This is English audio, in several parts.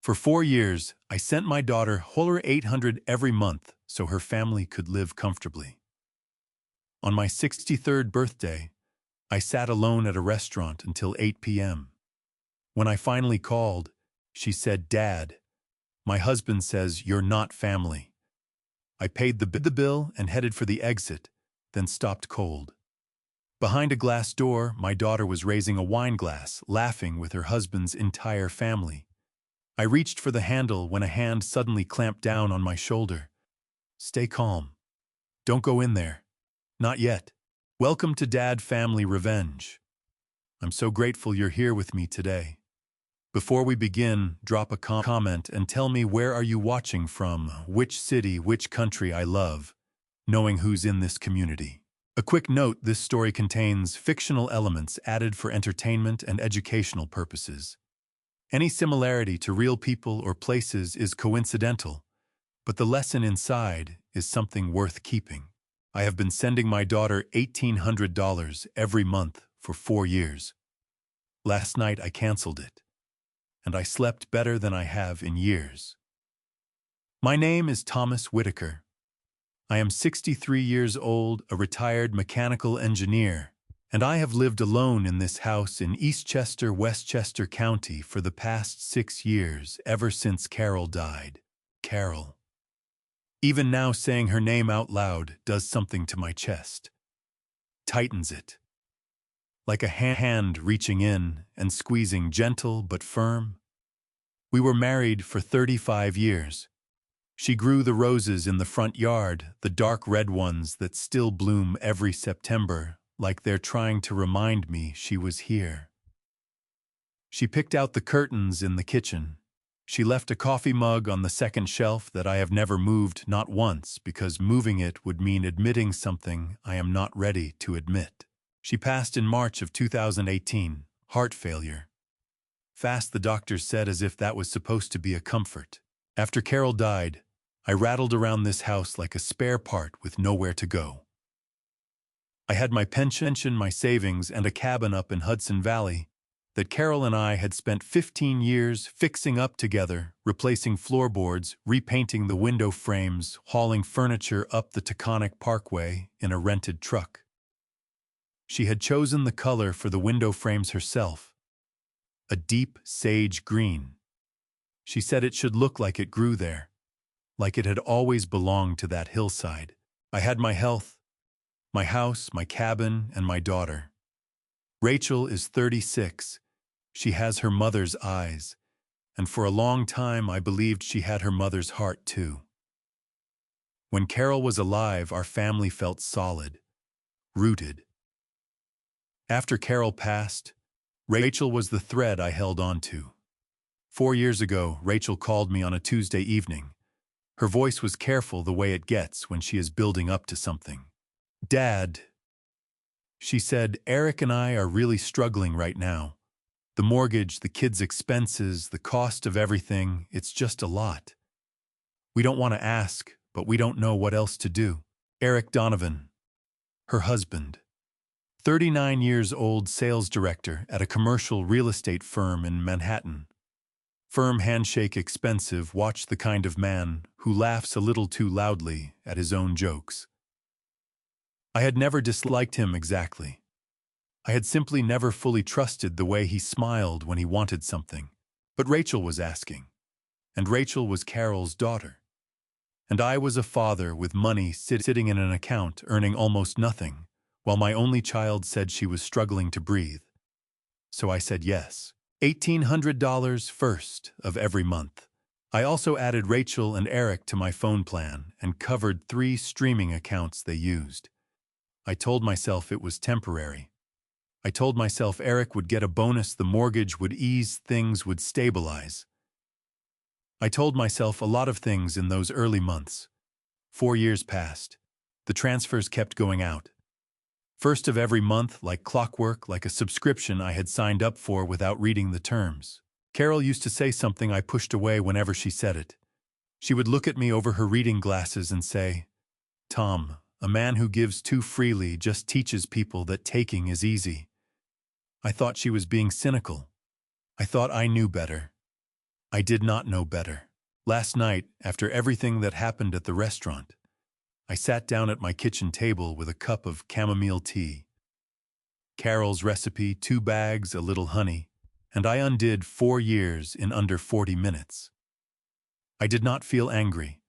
For 4 years, I sent my daughter $800 every month so her family could live comfortably. On my 63rd birthday, I sat alone at a restaurant until 8 p.m. When I finally called, she said, "Dad, my husband says you're not family." I paid the bill and headed for the exit, then stopped cold. Behind a glass door, my daughter was raising a wine glass, laughing with her husband's entire family. I reached for the handle when a hand suddenly clamped down on my shoulder. "Stay calm. Don't go in there. Not yet. Welcome to Dad Family Revenge. I'm so grateful you're here with me today. Before we begin, drop a comment and tell me where are you watching from, which city, which country. I love knowing who's in this community. A quick note, this story contains fictional elements added for entertainment and educational purposes. Any similarity to real people or places is coincidental, but the lesson inside is something worth keeping. I have been sending my daughter $1,800 every month for 4 years. Last night I canceled it, and I slept better than I have in years. My name is Thomas Whitaker. I am 63 years old, a retired mechanical engineer, and I have lived alone in this house in Eastchester, Westchester County for the past 6 years, ever since Carol died. Carol. Even now saying her name out loud does something to my chest. Tightens it. Like a hand reaching in and squeezing, gentle but firm. We were married for 35 years. She grew the roses in the front yard, the dark red ones that still bloom every September, like they're trying to remind me she was here. She picked out the curtains in the kitchen. She left a coffee mug on the second shelf that I have never moved, not once, because moving it would mean admitting something I am not ready to admit. She passed in March of 2018, heart failure. Fast, the doctors said, as if that was supposed to be a comfort. After Carol died, I rattled around this house like a spare part with nowhere to go. I had my pension, my savings, and a cabin up in Hudson Valley that Carol and I had spent 15 years fixing up together, replacing floorboards, repainting the window frames, hauling furniture up the Taconic Parkway in a rented truck. She had chosen the color for the window frames herself, a deep sage green. She said it should look like it grew there, like it had always belonged to that hillside. I had my health, my house, my cabin, and my daughter. Rachel is 36. She has her mother's eyes, and for a long time I believed she had her mother's heart too. When Carol was alive, our family felt solid, rooted. After Carol passed, Rachel was the thread I held on to. 4 years ago, Rachel called me on a Tuesday evening. Her voice was careful, the way it gets when she is building up to something. "Dad," she said, "Eric and I are really struggling right now. The mortgage, the kids' expenses, the cost of everything, it's just a lot. We don't want to ask, but we don't know what else to do." Eric Donovan, her husband, 39 years old, sales director at a commercial real estate firm in Manhattan. Firm handshake expensive, watch the kind of man who laughs a little too loudly at his own jokes. I had never disliked him exactly. I had simply never fully trusted the way he smiled when he wanted something. But Rachel was asking. And Rachel was Carol's daughter. And I was a father with money sitting in an account earning almost nothing, while my only child said she was struggling to breathe. So I said yes. $1,800 first of every month. I also added Rachel and Eric to my phone plan and covered 3 streaming accounts they used. I told myself it was temporary. I told myself Eric would get a bonus, the mortgage would ease, things would stabilize. I told myself a lot of things in those early months. 4 years passed. The transfers kept going out. First of every month, like clockwork, like a subscription I had signed up for without reading the terms. Carol used to say something I pushed away whenever she said it. She would look at me over her reading glasses and say, "Tom, a man who gives too freely just teaches people that taking is easy." I thought she was being cynical. I thought I knew better. I did not know better. Last night, after everything that happened at the restaurant, I sat down at my kitchen table with a cup of chamomile tea. Carol's recipe, 2 bags, a little honey, and I undid 4 years in under 40 minutes. I did not feel angry.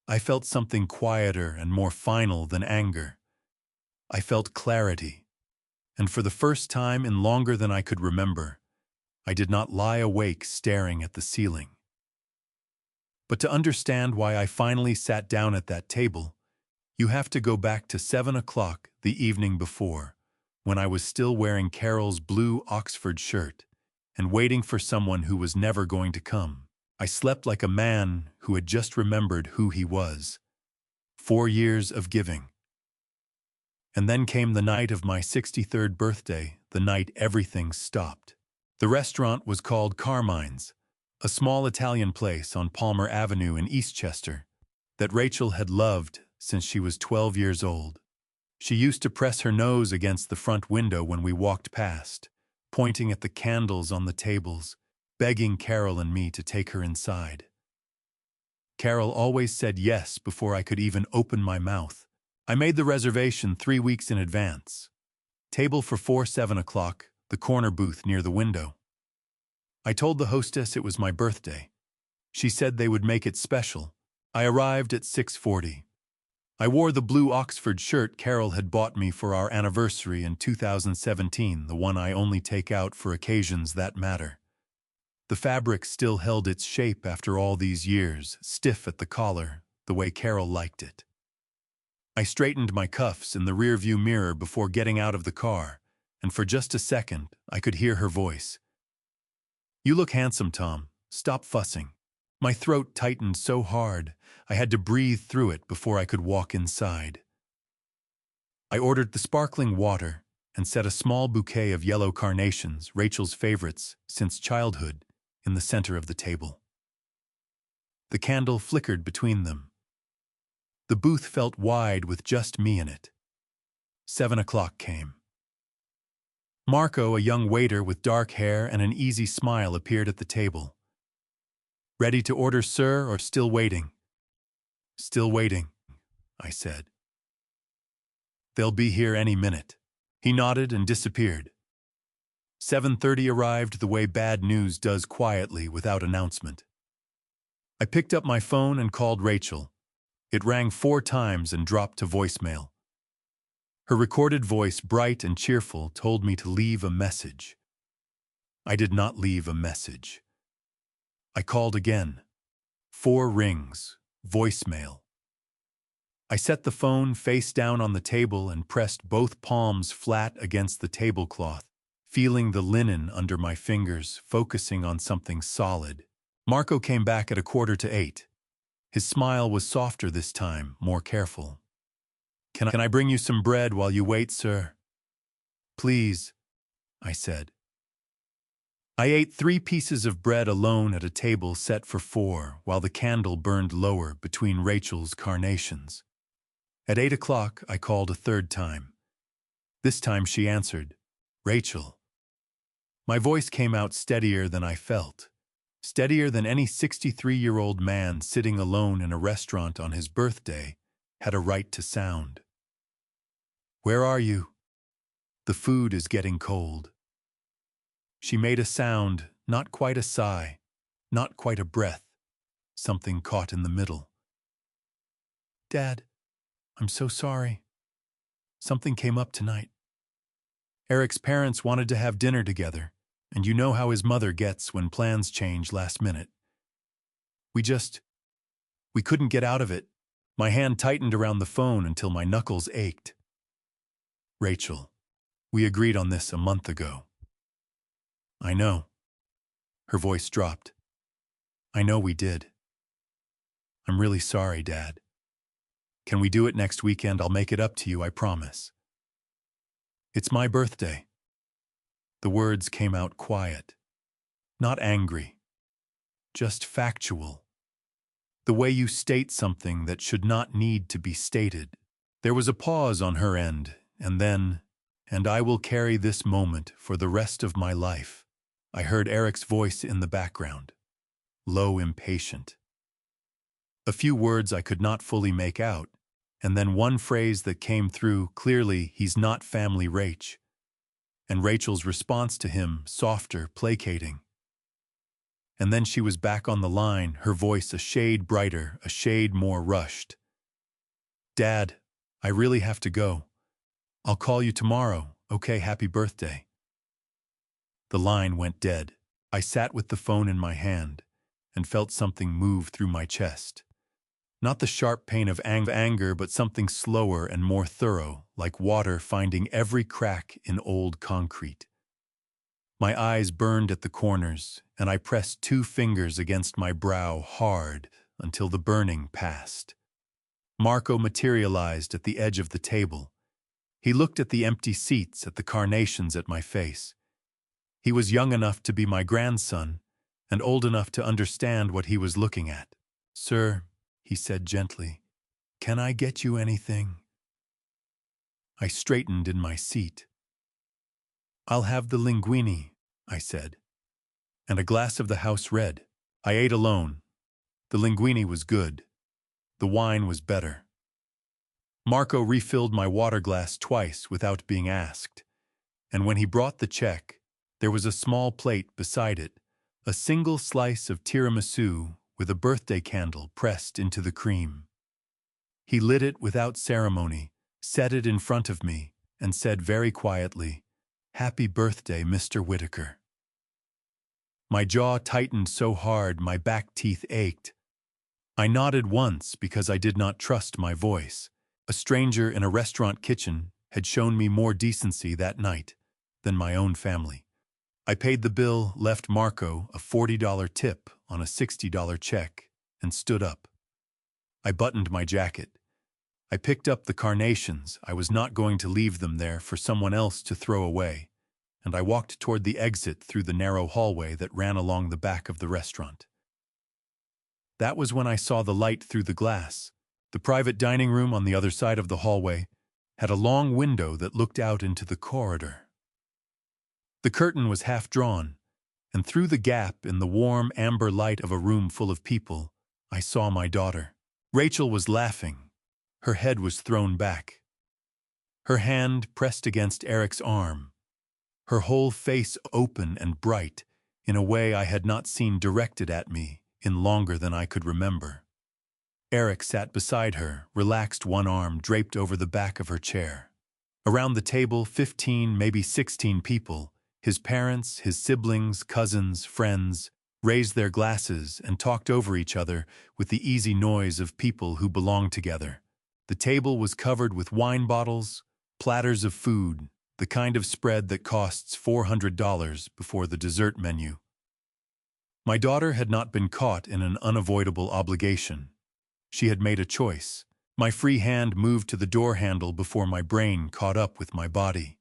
I felt something quieter and more final than anger. I felt clarity, and for the first time in longer than I could remember, I did not lie awake staring at the ceiling. But to understand why I finally sat down at that table, you have to go back to 7 o'clock the evening before, when I was still wearing Carol's blue Oxford shirt and waiting for someone who was never going to come. I slept like a man who had just remembered who he was. 4 years of giving. And then came the night of my 63rd birthday, the night everything stopped. The restaurant was called Carmine's, a small Italian place on Palmer Avenue in Eastchester that Rachel had loved since she was 12 years old. She used to press her nose against the front window when we walked past, pointing at the candles on the tables, begging Carol and me to take her inside. Carol always said yes before I could even open my mouth. I made the reservation 3 weeks in advance. Table for 4, 7 o'clock, the corner booth near the window. I told the hostess it was my birthday. She said they would make it special. I arrived at 6:40. I wore the blue Oxford shirt Carol had bought me for our anniversary in 2017, the one I only take out for occasions that matter. The fabric still held its shape after all these years, stiff at the collar, the way Carol liked it. I straightened my cuffs in the rearview mirror before getting out of the car, and for just a second, I could hear her voice. "You look handsome, Tom. Stop fussing." My throat tightened so hard, I had to breathe through it before I could walk inside. I ordered the sparkling water and set a small bouquet of yellow carnations, Rachel's favorites since childhood, in the center of the table. The candle flickered between them. The booth felt wide with just me in it. 7 o'clock came. Marco, a young waiter with dark hair and an easy smile, appeared at the table. "Ready to order, sir, or still waiting?" "Still waiting," I said. "They'll be here any minute." He nodded and disappeared. 7:30 arrived the way bad news does, quietly, without announcement. I picked up my phone and called Rachel. It rang 4 times and dropped to voicemail. Her recorded voice, bright and cheerful, told me to leave a message. I did not leave a message. I called again. 4 rings, voicemail. I set the phone face down on the table and pressed both palms flat against the tablecloth, feeling the linen under my fingers, focusing on something solid. Marco came back at 7:45. His smile was softer this time, more careful. Can I bring you some bread while you wait, sir?" "Please," I said. I ate 3 pieces of bread alone at a table set for 4, while the candle burned lower between Rachel's carnations. At 8 o'clock, I called a 3rd time. This time she answered, "Rachel." My voice came out steadier than I felt, steadier than any 63-year-old man sitting alone in a restaurant on his birthday had a right to sound. "Where are you? The food is getting cold." She made a sound, not quite a sigh, not quite a breath, something caught in the middle. "Dad, I'm so sorry. Something came up tonight. Eric's parents wanted to have dinner together, and you know how his mother gets when plans change last minute. We couldn't get out of it." My hand tightened around the phone until my knuckles ached. "Rachel, we agreed on this a month ago." "I know." Her voice dropped. "I know we did. I'm really sorry, Dad. Can we do it next weekend? I'll make it up to you, I promise." "It's my birthday." The words came out quiet, not angry, just factual. The way you state something that should not need to be stated. There was a pause on her end, and then, "And I will carry this moment for the rest of my life." I heard Eric's voice in the background. low, impatient. A few words I could not fully make out, and then one phrase that came through clearly: "He's not family, Rach." And Rachel's response to him, softer, placating. And then she was back on the line, her voice a shade brighter, a shade more rushed. "Dad, I really have to go. I'll call you tomorrow, okay? Happy birthday." The line went dead. I sat with the phone in my hand and felt something move through my chest. Not the sharp pain of anger, but something slower and more thorough, like water finding every crack in old concrete. My eyes burned at the corners, and I pressed 2 fingers against my brow hard until the burning passed. Marco materialized at the edge of the table. He looked at the empty seats, at the carnations at my face. He was young enough to be my grandson, and old enough to understand what he was looking at. "Sir," he said gently, "can I get you anything?" I straightened in my seat. "I'll have the linguine," I said, "and a glass of the house red." I ate alone. The linguine was good. The wine was better. Marco refilled my water glass twice without being asked, and when he brought the check, there was a small plate beside it, a single slice of tiramisu with a birthday candle pressed into the cream. He lit it without ceremony, set it in front of me, and said very quietly, "Happy birthday, Mr. Whitaker." My jaw tightened so hard my back teeth ached. I nodded once because I did not trust my voice. A stranger in a restaurant kitchen had shown me more decency that night than my own family. I paid the bill, left Marco a $40 tip on a $60 check, and stood up. I buttoned my jacket. I picked up the carnations. I was not going to leave them there for someone else to throw away, and I walked toward the exit through the narrow hallway that ran along the back of the restaurant. That was when I saw the light through the glass. The private dining room on the other side of the hallway had a long window that looked out into the corridor. The curtain was half drawn, and through the gap in the warm amber light of a room full of people, I saw my daughter. Rachel was laughing. Her head was thrown back. Her hand pressed against Eric's arm. Her whole face open and bright in a way I had not seen directed at me in longer than I could remember. Eric sat beside her, relaxed, one arm draped over the back of her chair. Around the table, 15, maybe 16 people, his parents, his siblings, cousins, friends, raised their glasses and talked over each other with the easy noise of people who belong together. The table was covered with wine bottles, platters of food, the kind of spread that costs $400 before the dessert menu. My daughter had not been caught in an unavoidable obligation. She had made a choice. My free hand moved to the door handle before my brain caught up with my body.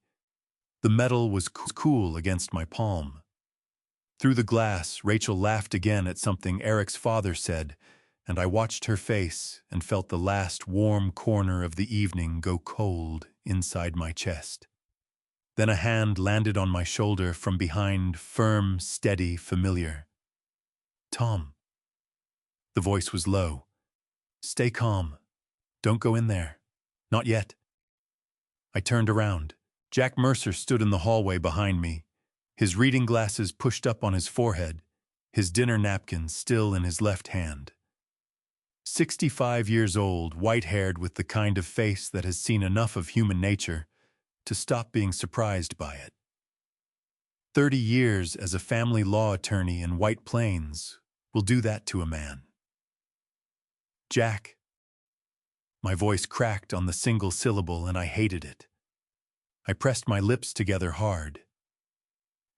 The metal was cool against my palm. Through the glass, Rachel laughed again at something Eric's father said, and I watched her face and felt the last warm corner of the evening go cold inside my chest. Then a hand landed on my shoulder from behind, firm, steady, familiar. "Tom." The voice was low. "Stay calm. Don't go in there. Not yet." I turned around. Jack Mercer stood in the hallway behind me, his reading glasses pushed up on his forehead, his dinner napkin still in his left hand. 65 years old, white-haired, with the kind of face that has seen enough of human nature to stop being surprised by it. 30 years as a family law attorney in White Plains will do that to a man. "Jack." My voice cracked on the single syllable, and I hated it. I pressed my lips together hard.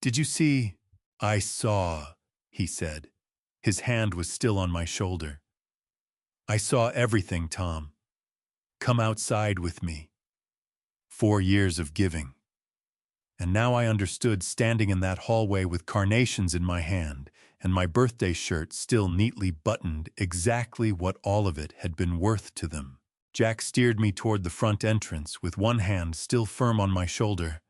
"Did you see?" "I saw," he said. His hand was still on my shoulder. "I saw everything, Tom. Come outside with me." 4 years of giving. And now I understood, standing in that hallway with carnations in my hand and my birthday shirt still neatly buttoned, exactly what all of it had been worth to them. Jack steered me toward the front entrance with one hand still firm on my shoulder,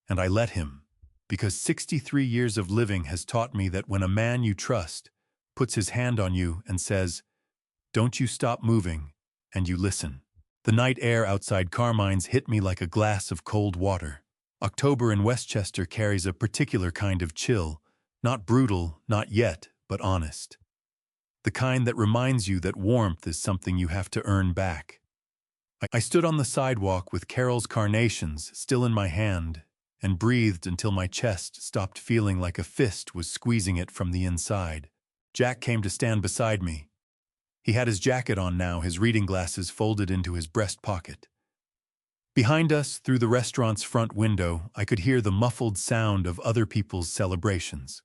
and I let him, because 63 years of living has taught me that when a man you trust puts his hand on you and says, "Don't you stop moving," and you listen. The night air outside Carmine's hit me like a glass of cold water. October in Westchester carries a particular kind of chill, not brutal, not yet, but honest. The kind that reminds you that warmth is something you have to earn back. I stood on the sidewalk with Carol's carnations still in my hand and breathed until my chest stopped feeling like a fist was squeezing it from the inside. Jack came to stand beside me. He had his jacket on now, his reading glasses folded into his breast pocket. Behind us, through the restaurant's front window, I could hear the muffled sound of other people's celebrations.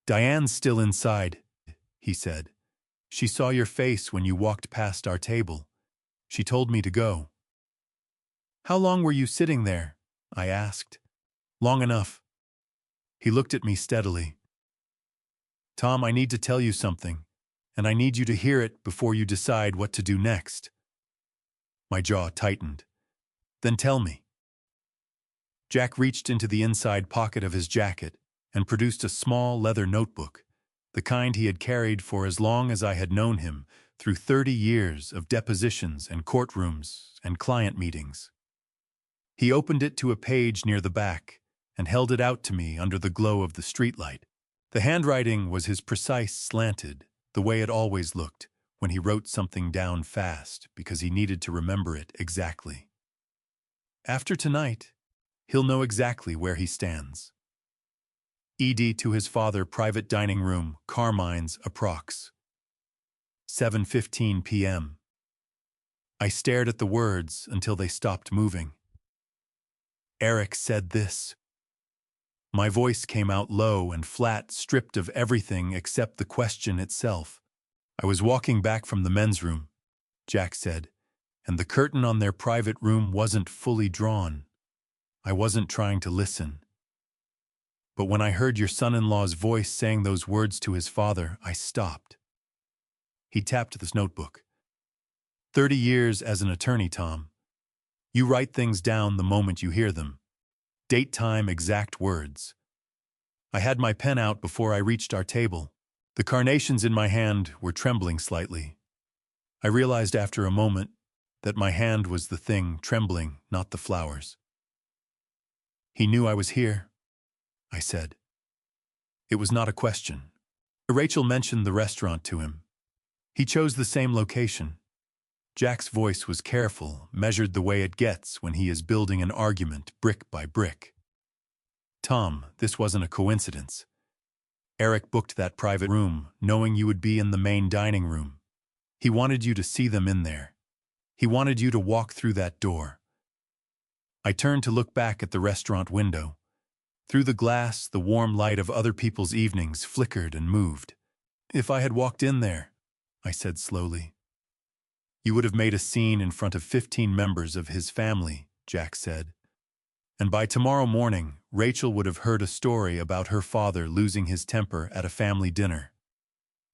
"Diane's still inside," he said. "She saw your face when you walked past our table. She told me to go." "How long were you sitting there?" I asked. "Long enough." He looked at me steadily. "Tom, I need to tell you something, and I need you to hear it before you decide what to do next." My jaw tightened. "Then tell me." Jack reached into the inside pocket of his jacket and produced a small leather notebook, the kind he had carried for as long as I had known him, through 30 years of depositions and courtrooms and client meetings. He opened it to a page near the back and held it out to me under the glow of the streetlight. The handwriting was his precise, slanted, the way it always looked when he wrote something down fast because he needed to remember it exactly. After tonight, he'll know exactly where he stands. ED to his father, private dining room, Carmine's, approx. 7:15 p.m. I stared at the words until they stopped moving. Eric said this. My voice came out low and flat, stripped of everything except the question itself. "I was walking back from the men's room," Jack said, "and the curtain on their private room wasn't fully drawn. I wasn't trying to listen. But when I heard your son-in-law's voice saying those words to his father, I stopped." He tapped this notebook. 30 years as an attorney, Tom. You write things down the moment you hear them. Date, time, exact words. I had my pen out before I reached our table. The carnations in my hand were trembling slightly. I realized after a moment that my hand was the thing trembling, not the flowers. "He knew I was here," I said. It was not a question. Rachel mentioned the restaurant to him. He chose the same location. Jack's voice was careful, measured the way it gets when he is building an argument brick by brick. "Tom, this wasn't a coincidence. Eric booked that private room, knowing you would be in the main dining room. He wanted you to see them in there. He wanted you to walk through that door." I turned to look back at the restaurant window. Through the glass, the warm light of other people's evenings flickered and moved. "If I had walked in there," I said slowly. "You would have made a scene in front of 15 members of his family," Jack said. "And by tomorrow morning, Rachel would have heard a story about her father losing his temper at a family dinner.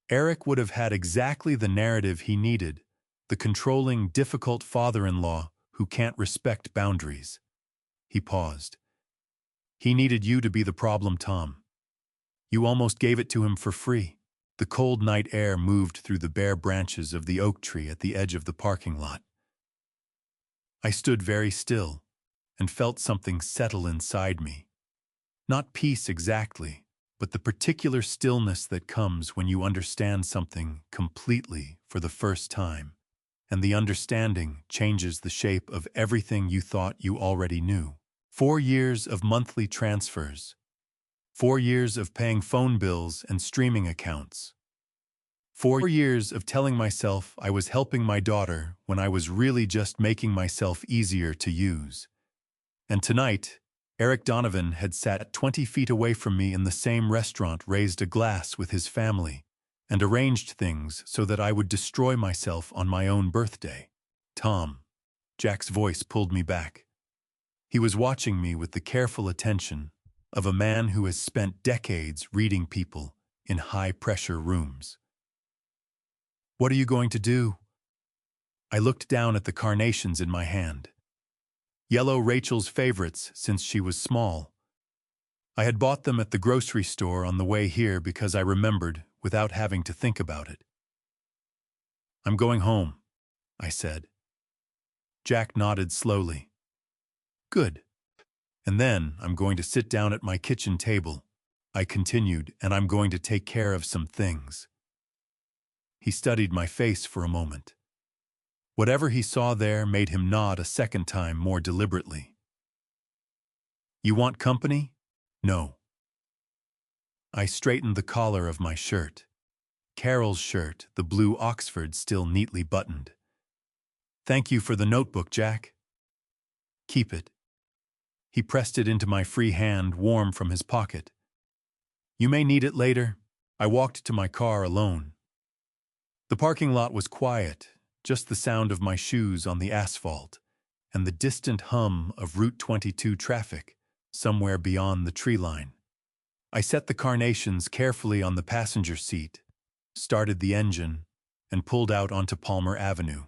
Eric would have had exactly the narrative he needed, the controlling, difficult father-in-law who can't respect boundaries." He paused. "He needed you to be the problem, Tom. You almost gave it to him for free." The cold night air moved through the bare branches of the oak tree at the edge of the parking lot. I stood very still and felt something settle inside me. Not peace exactly, but the particular stillness that comes when you understand something completely for the first time, and the understanding changes the shape of everything you thought you already knew. 4 years of monthly transfers. 4 years of paying phone bills and streaming accounts. 4 years of telling myself I was helping my daughter when I was really just making myself easier to use. And tonight, Eric Donovan had sat 20 feet away from me in the same restaurant, raised a glass with his family, and arranged things so that I would destroy myself on my own birthday. "Tom," Jack's voice pulled me back. He was watching me with the careful attention of a man who has spent decades reading people in high-pressure rooms. "What are you going to do?" I looked down at the carnations in my hand. Yellow, Rachel's favorites since she was small. I had bought them at the grocery store on the way here because I remembered without having to think about it. "I'm going home," I said. Jack nodded slowly. "Good. And then I'm going to sit down at my kitchen table," I continued, "and I'm going to take care of some things." He studied my face for a moment. Whatever he saw there made him nod a second time more deliberately. "You want company?" "No." I straightened the collar of my shirt. Carol's shirt, the blue Oxford, still neatly buttoned. "Thank you for the notebook, Jack." "Keep it." He pressed it into my free hand, warm from his pocket. "You may need it later." I walked to my car alone. The parking lot was quiet, just the sound of my shoes on the asphalt and the distant hum of Route 22 traffic somewhere beyond the tree line. I set the carnations carefully on the passenger seat, started the engine, and pulled out onto Palmer Avenue.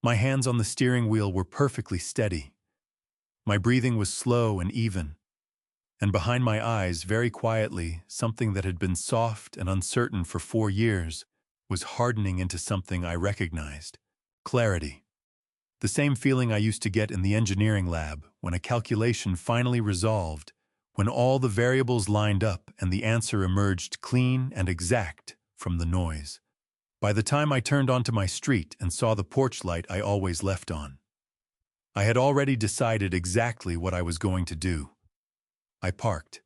My hands on the steering wheel were perfectly steady. My breathing was slow and even, and behind my eyes, very quietly, something that had been soft and uncertain for 4 years was hardening into something I recognized: clarity. The same feeling I used to get in the engineering lab when a calculation finally resolved, when all the variables lined up and the answer emerged clean and exact from the noise. By the time I turned onto my street and saw the porch light I always left on, I had already decided exactly what I was going to do. I parked.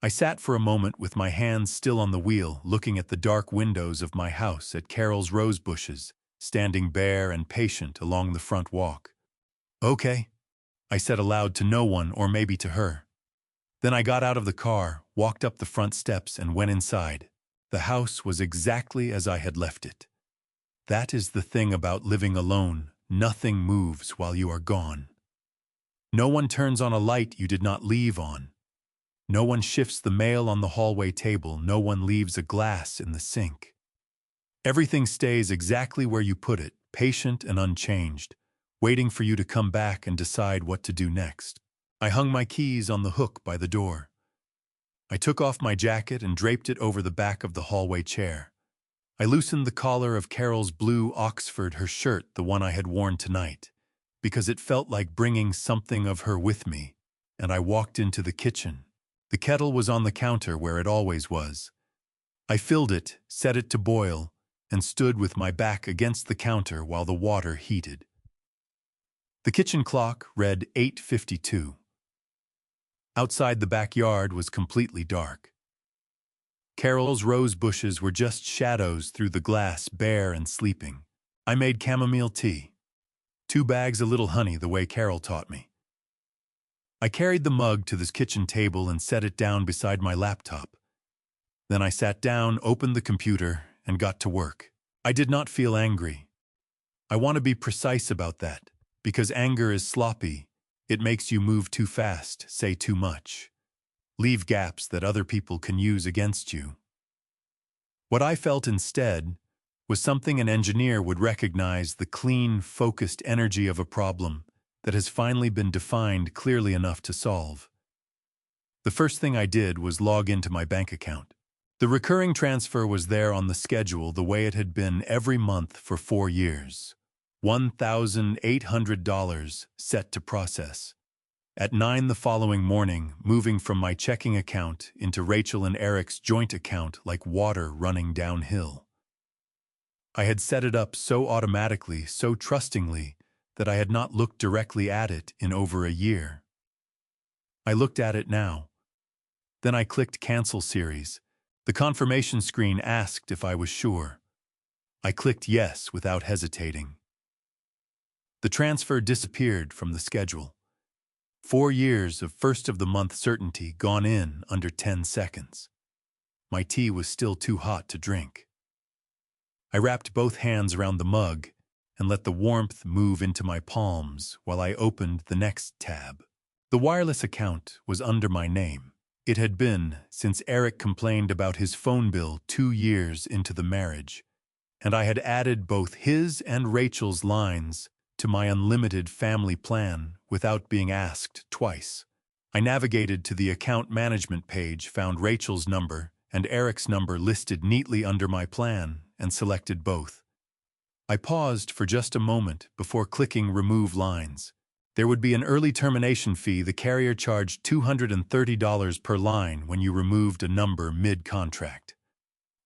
I sat for a moment with my hands still on the wheel, looking at the dark windows of my house, at Carol's rose bushes, standing bare and patient along the front walk. "Okay," I said aloud to no one, or maybe to her. Then I got out of the car, walked up the front steps, and went inside. The house was exactly as I had left it. That is the thing about living alone: nothing moves while you are gone. No one turns on a light you did not leave on. No one shifts the mail on the hallway table. No one leaves a glass in the sink. Everything stays exactly where you put it, patient and unchanged, waiting for you to come back and decide what to do next. I hung my keys on the hook by the door. I took off my jacket and draped it over the back of the hallway chair. I loosened the collar of Carol's blue Oxford, her shirt, the one I had worn tonight, because it felt like bringing something of her with me, and I walked into the kitchen. The kettle was on the counter where it always was. I filled it, set it to boil, and stood with my back against the counter while the water heated. The kitchen clock read 8:52. Outside, the backyard was completely dark. Carol's rose bushes were just shadows through the glass, bare and sleeping. I made chamomile tea. 2 bags a little honey, the way Carol taught me. I carried the mug to the kitchen table and set it down beside my laptop. Then I sat down, opened the computer, and got to work. I did not feel angry. I want to be precise about that, because anger is sloppy. It makes you move too fast, say too much, leave gaps that other people can use against you. What I felt instead was something an engineer would recognize: the clean, focused energy of a problem that has finally been defined clearly enough to solve. The first thing I did was log into my bank account. The recurring transfer was there on the schedule, the way it had been every month for 4 years. $1,800 set to process. At 9 the following morning, moving from my checking account into Rachel and Eric's joint account like water running downhill. I had set it up so automatically, so trustingly, that I had not looked directly at it in over a year. I looked at it now. Then I clicked Cancel Series. The confirmation screen asked if I was sure. I clicked yes without hesitating. The transfer disappeared from the schedule. 4 years of first-of-the-month certainty gone in under 10 seconds. My tea was still too hot to drink. I wrapped both hands around the mug and let the warmth move into my palms while I opened the next tab. The wireless account was under my name. It had been since Eric complained about his phone bill 2 years into the marriage, and I had added both his and Rachel's lines to my unlimited family plan without being asked twice. I navigated to the account management page, found Rachel's number, and Eric's number listed neatly under my plan, and selected both. I paused for just a moment before clicking Remove Lines. There would be an early termination fee. The carrier charged $230 per line when you removed a number mid-contract.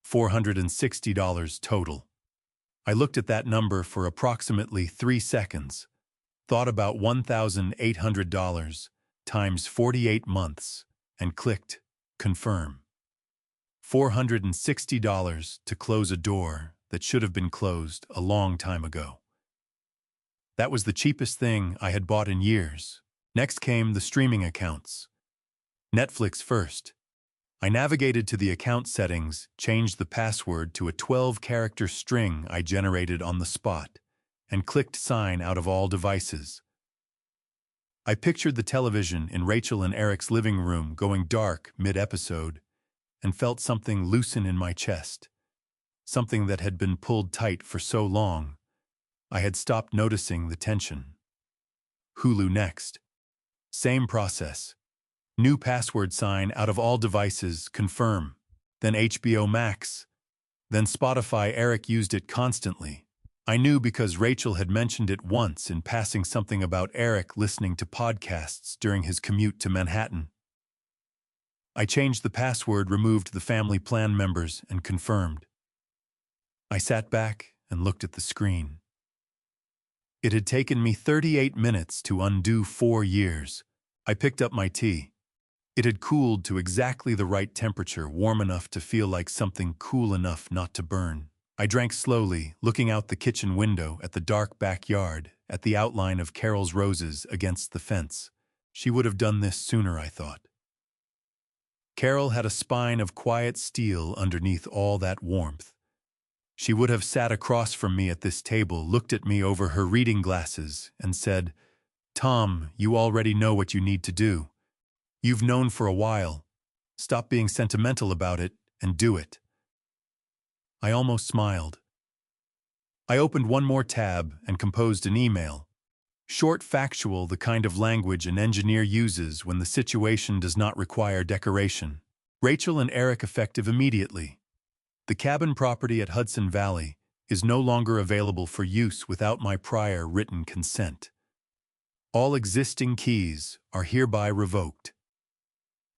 $460 total. I looked at that number for approximately 3 seconds, thought about $1,800 times 48 months, and clicked Confirm. $460 to close a door that should have been closed a long time ago. That was the cheapest thing I had bought in years. Next came the streaming accounts. Netflix first. I navigated to the account settings, changed the password to a 12-character string I generated on the spot, and clicked Sign out of all devices. I pictured the television in Rachel and Eric's living room going dark mid-episode, and felt something loosen in my chest, something that had been pulled tight for so long I had stopped noticing the tension. Hulu next. Same process. New password, sign out of all devices, confirm. Then HBO Max. Then Spotify. Eric used it constantly. I knew because Rachel had mentioned it once in passing, something about Eric listening to podcasts during his commute to Manhattan. I changed the password, removed the family plan members, and confirmed. I sat back and looked at the screen. It had taken me 38 minutes to undo 4 years. I picked up my tea. It had cooled to exactly the right temperature, warm enough to feel like something, cool enough not to burn. I drank slowly, looking out the kitchen window at the dark backyard, at the outline of Carol's roses against the fence. She would have done this sooner, I thought. Carol had a spine of quiet steel underneath all that warmth. She would have sat across from me at this table, looked at me over her reading glasses, and said, "Tom, you already know what you need to do. You've known for a while. Stop being sentimental about it and do it." I almost smiled. I opened one more tab and composed an email. Short, factual, the kind of language an engineer uses when the situation does not require decoration. Rachel and Eric effective immediately. The cabin property at Hudson Valley is no longer available for use without my prior written consent. All existing keys are hereby revoked.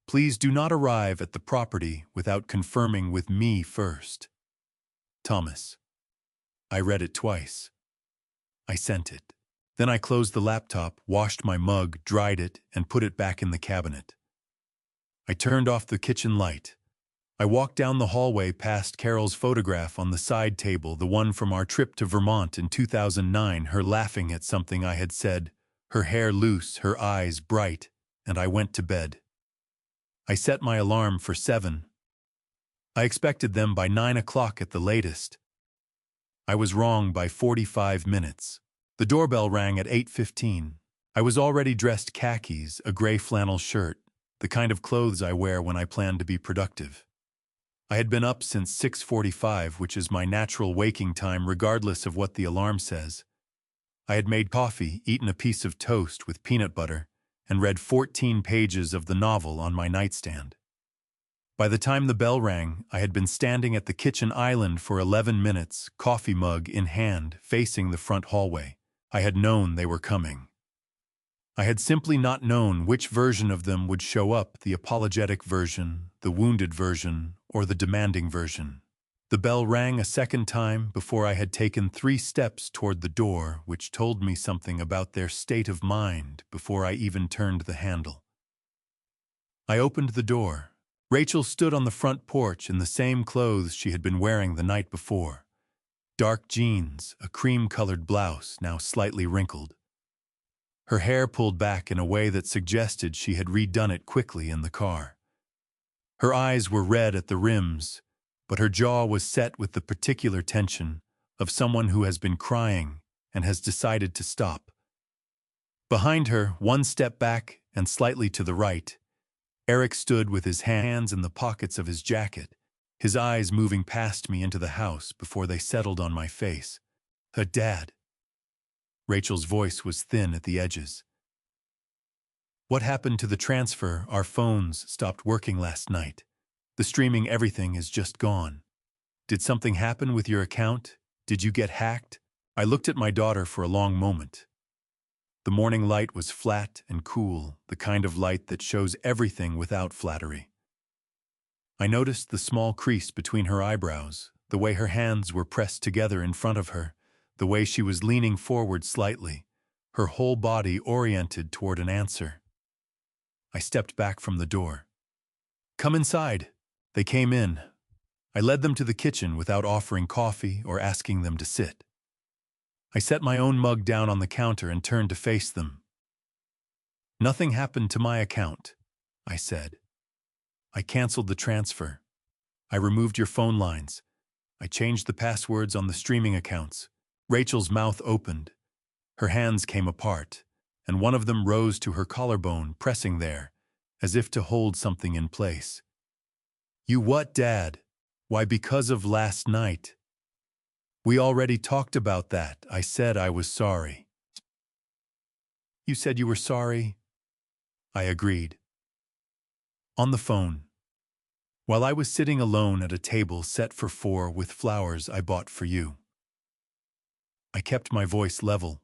Please do not arrive at the property without confirming with me first. Thomas. I read it twice. I sent it. Then I closed the laptop, washed my mug, dried it, and put it back in the cabinet. I turned off the kitchen light. I walked down the hallway past Carol's photograph on the side table, the one from our trip to Vermont in 2009, her laughing at something I had said, her hair loose, her eyes bright, and I went to bed. I set my alarm for 7. I expected them by 9 o'clock at the latest. I was wrong by 45 minutes. The doorbell rang at 8:15. I was already dressed, khakis, a gray flannel shirt, the kind of clothes I wear when I plan to be productive. I had been up since 6:45, which is my natural waking time regardless of what the alarm says. I had made coffee, eaten a piece of toast with peanut butter, and read 14 pages of the novel on my nightstand. By the time the bell rang, I had been standing at the kitchen island for 11 minutes, coffee mug in hand, facing the front hallway. I had known they were coming. I had simply not known which version of them would show up, the apologetic version, the wounded version, or the demanding version. The bell rang a second time before I had taken 3 steps toward the door, which told me something about their state of mind before I even turned the handle. I opened the door. Rachel stood on the front porch in the same clothes she had been wearing the night before. Dark jeans, a cream-colored blouse now slightly wrinkled. Her hair pulled back in a way that suggested she had redone it quickly in the car. Her eyes were red at the rims, but her jaw was set with the particular tension of someone who has been crying and has decided to stop. Behind her, 1 step back and slightly to the right, Eric stood with his hands in the pockets of his jacket, his eyes moving past me into the house before they settled on my face. "Dad." Rachel's voice was thin at the edges. "What happened to the transfer? Our phones stopped working last night. The streaming everything is just gone. Did something happen with your account? Did you get hacked? I looked at my daughter for a long moment. The morning light was flat and cool, the kind of light that shows everything without flattery. I noticed the small crease between her eyebrows, the way her hands were pressed together in front of her, the way she was leaning forward slightly, her whole body oriented toward an answer. I stepped back from the door. "Come inside." They came in. I led them to the kitchen without offering coffee or asking them to sit. I set my own mug down on the counter and turned to face them. "Nothing happened to my account," I said. "I canceled the transfer. I removed your phone lines. I changed the passwords on the streaming accounts." Rachel's mouth opened. Her hands came apart, and one of them rose to her collarbone, pressing there, as if to hold something in place. "You what, Dad?" "Why, because of last night." "We already talked about that. I said I was sorry." "You said you were sorry?" I agreed. On the phone. While I was sitting alone at a table set for 4 with flowers I bought for you. I kept my voice level.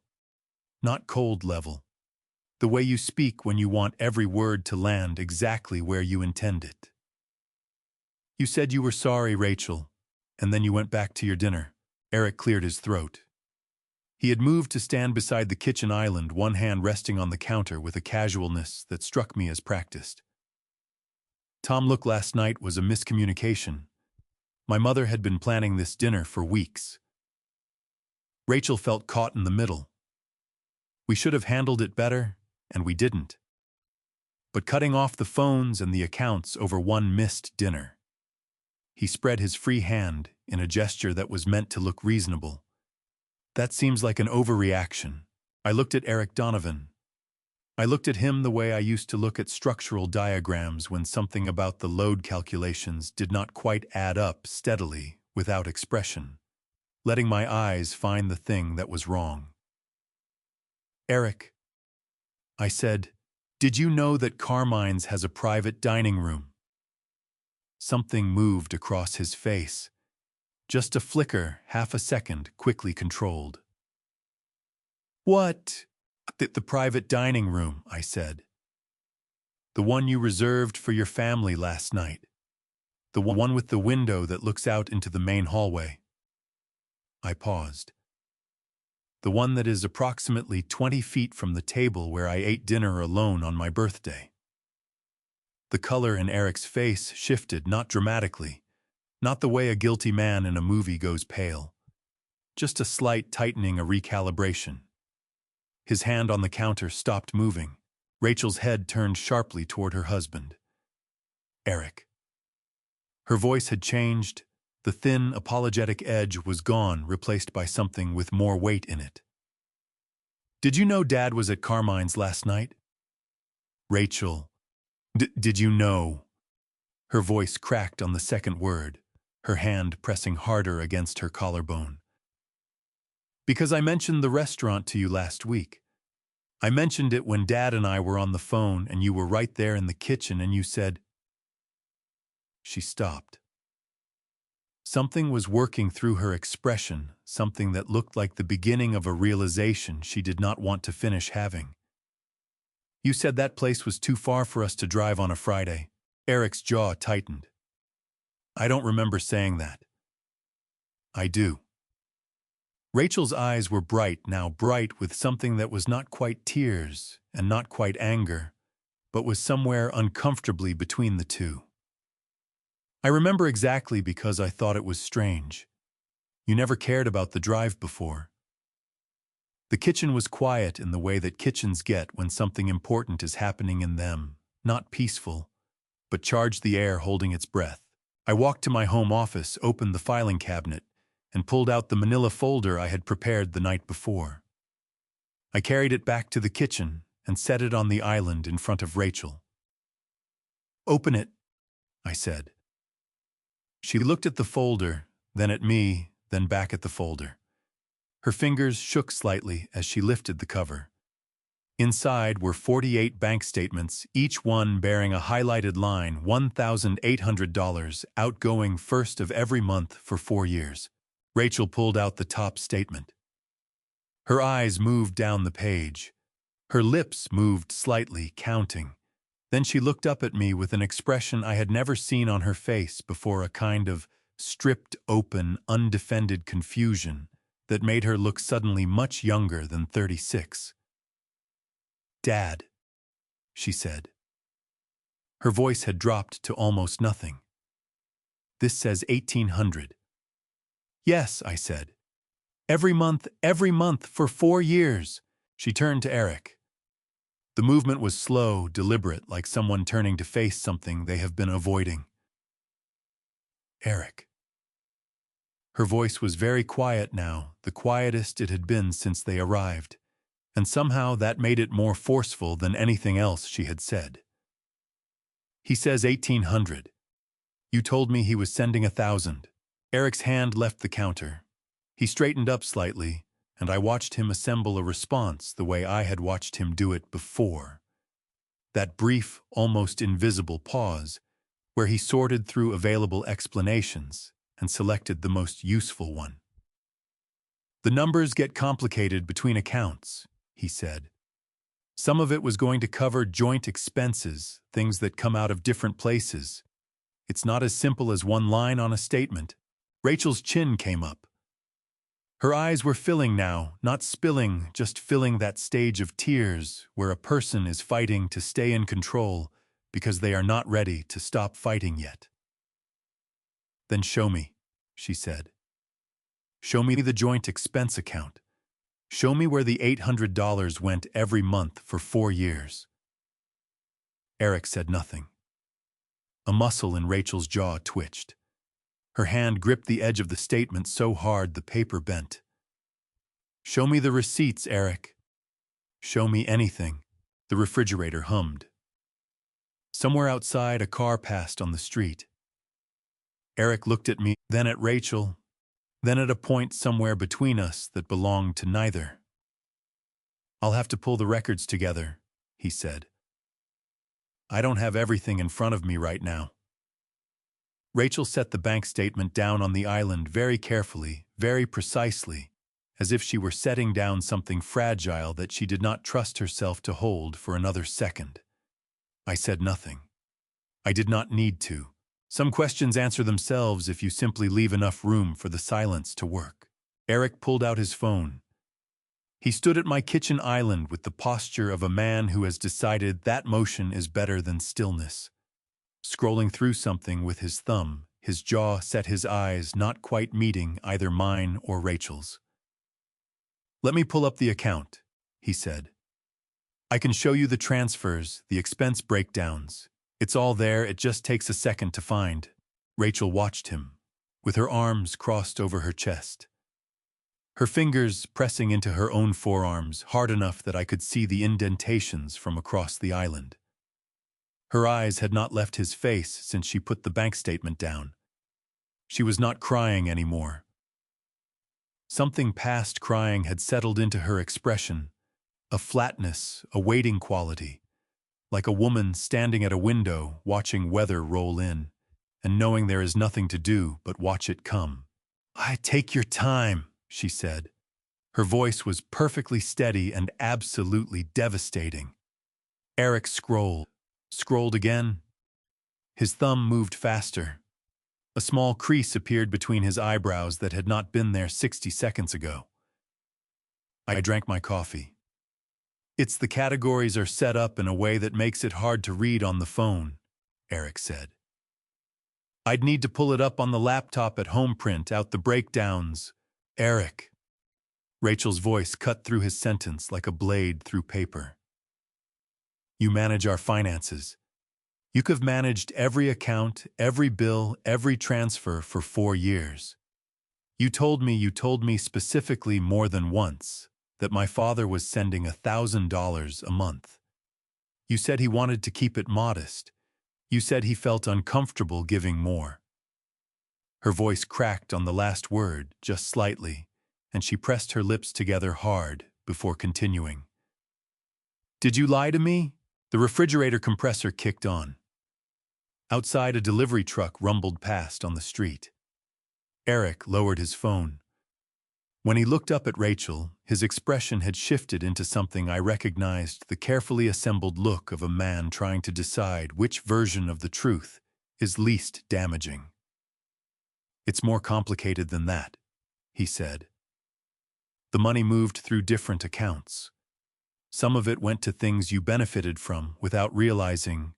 Not cold level. The way you speak when you want every word to land exactly where you intend it. "You said you were sorry, Rachel, and then you went back to your dinner." Eric cleared his throat. He had moved to stand beside the kitchen island, one hand resting on the counter with a casualness that struck me as practiced. "Tom, look, last night was a miscommunication. My mother had been planning this dinner for weeks. Rachel felt caught in the middle. We should have handled it better, and we didn't. But cutting off the phones and the accounts over one missed dinner." He spread his free hand in a gesture that was meant to look reasonable. "That seems like an overreaction." I looked at Eric Donovan. I looked at him the way I used to look at structural diagrams when something about the load calculations did not quite add up, steadily, without expression, letting my eyes find the thing that was wrong. "Eric," I said, "did you know that Carmine's has a private dining room?" Something moved across his face. Just a flicker, half a second, quickly controlled. "What?" "The private dining room," I said. "The one you reserved for your family last night. The one with the window that looks out into the main hallway." I paused. "The one that is approximately 20 feet from the table where I ate dinner alone on my birthday." The color in Eric's face shifted, not dramatically, not the way a guilty man in a movie goes pale. Just a slight tightening, a recalibration. His hand on the counter stopped moving. Rachel's head turned sharply toward her husband. "Eric." Her voice had changed. The thin, apologetic edge was gone, replaced by something with more weight in it. "Did you know Dad was at Carmine's last night?" "Rachel, did you know?" Her voice cracked on the second word, her hand pressing harder against her collarbone. "Because I mentioned the restaurant to you last week. I mentioned it when Dad and I were on the phone and you were right there in the kitchen and you said—" She stopped. Something was working through her expression, something that looked like the beginning of a realization she did not want to finish having. "You said that place was too far for us to drive on a Friday." Eric's jaw tightened. "I don't remember saying that." "I do." Rachel's eyes were bright now, bright with something that was not quite tears and not quite anger, but was somewhere uncomfortably between the two. "I remember exactly because I thought it was strange. You never cared about the drive before." The kitchen was quiet in the way that kitchens get when something important is happening in them, not peaceful, but charged the air holding its breath. I walked to my home office, opened the filing cabinet, and pulled out the manila folder I had prepared the night before. I carried it back to the kitchen and set it on the island in front of Rachel. "Open it," I said. She looked at the folder, then at me, then back at the folder. Her fingers shook slightly as she lifted the cover. Inside were 48 bank statements, each one bearing a highlighted line, $1,800, outgoing first of every month for 4 years. Rachel pulled out the top statement. Her eyes moved down the page. Her lips moved slightly, counting. Then she looked up at me with an expression I had never seen on her face before, a kind of stripped open, undefended confusion that made her look suddenly much younger than 36. "Dad," she said. Her voice had dropped to almost nothing. "This says 1,800. "Yes," I said. Every month for 4 years." She turned to Eric. The movement was slow, deliberate, like someone turning to face something they have been avoiding. "Eric." Her voice was very quiet now, the quietest it had been since they arrived, and somehow that made it more forceful than anything else she had said. "He says 1,800. You told me he was sending 1,000. Eric's hand left the counter. He straightened up slightly, and I watched him assemble a response the way I had watched him do it before. That brief, almost invisible pause, where he sorted through available explanations and selected the most useful one. "The numbers get complicated between accounts," he said. "Some of it was going to cover joint expenses, things that come out of different places. It's not as simple as one line on a statement." Rachel's chin came up. Her eyes were filling now, not spilling, just filling that stage of tears where a person is fighting to stay in control because they are not ready to stop fighting yet. "Then show me," she said. "Show me the joint expense account. Show me where the $800 went every month for 4 years. Eric said nothing. A muscle in Rachel's jaw twitched. Her hand gripped the edge of the statement so hard the paper bent. "Show me the receipts, Eric." "Show me anything," the refrigerator hummed. Somewhere outside, a car passed on the street. Eric looked at me, then at Rachel, then at a point somewhere between us that belonged to neither. "I'll have to pull the records together," he said. "I don't have everything in front of me right now." Rachel set the bank statement down on the island very carefully, very precisely, as if she were setting down something fragile that she did not trust herself to hold for another second. I said nothing. I did not need to. Some questions answer themselves if you simply leave enough room for the silence to work. Eric pulled out his phone. He stood at my kitchen island with the posture of a man who has decided that motion is better than stillness. Scrolling through something with his thumb, his jaw set, his eyes not quite meeting either mine or Rachel's. "Let me pull up the account," he said. "I can show you the transfers, the expense breakdowns. It's all there, it just takes a second to find." Rachel watched him, with her arms crossed over her chest. Her fingers pressing into her own forearms hard enough that I could see the indentations from across the island. Her eyes had not left his face since she put the bank statement down. She was not crying anymore. Something past crying had settled into her expression, a flatness, a waiting quality, like a woman standing at a window watching weather roll in, and knowing there is nothing to do but watch it come. Take your time," she said. Her voice was perfectly steady and absolutely devastating. Eric scrolled again. His thumb moved faster. A small crease appeared between his eyebrows that had not been there 60 seconds ago. I drank my coffee. "It's the categories are set up in a way that makes it hard to read on the phone," Eric said. "I'd need to pull it up on the laptop at home, print out the breakdowns." "Eric." Rachel's voice cut through his sentence like a blade through paper. "You manage our finances. You could have managed every account, every bill, every transfer for 4 years. You told me specifically more than once that my father was sending $1,000 a month. You said he wanted to keep it modest. You said he felt uncomfortable giving more." Her voice cracked on the last word, just slightly, and she pressed her lips together hard before continuing. Did you lie to me? The refrigerator compressor kicked on. Outside, a delivery truck rumbled past on the street. Eric lowered his phone. When he looked up at Rachel, his expression had shifted into something I recognized, the carefully assembled look of a man trying to decide which version of the truth is least damaging. It's more complicated than that, he said. The money moved through different accounts. Some of it went to things you benefited from without realizing.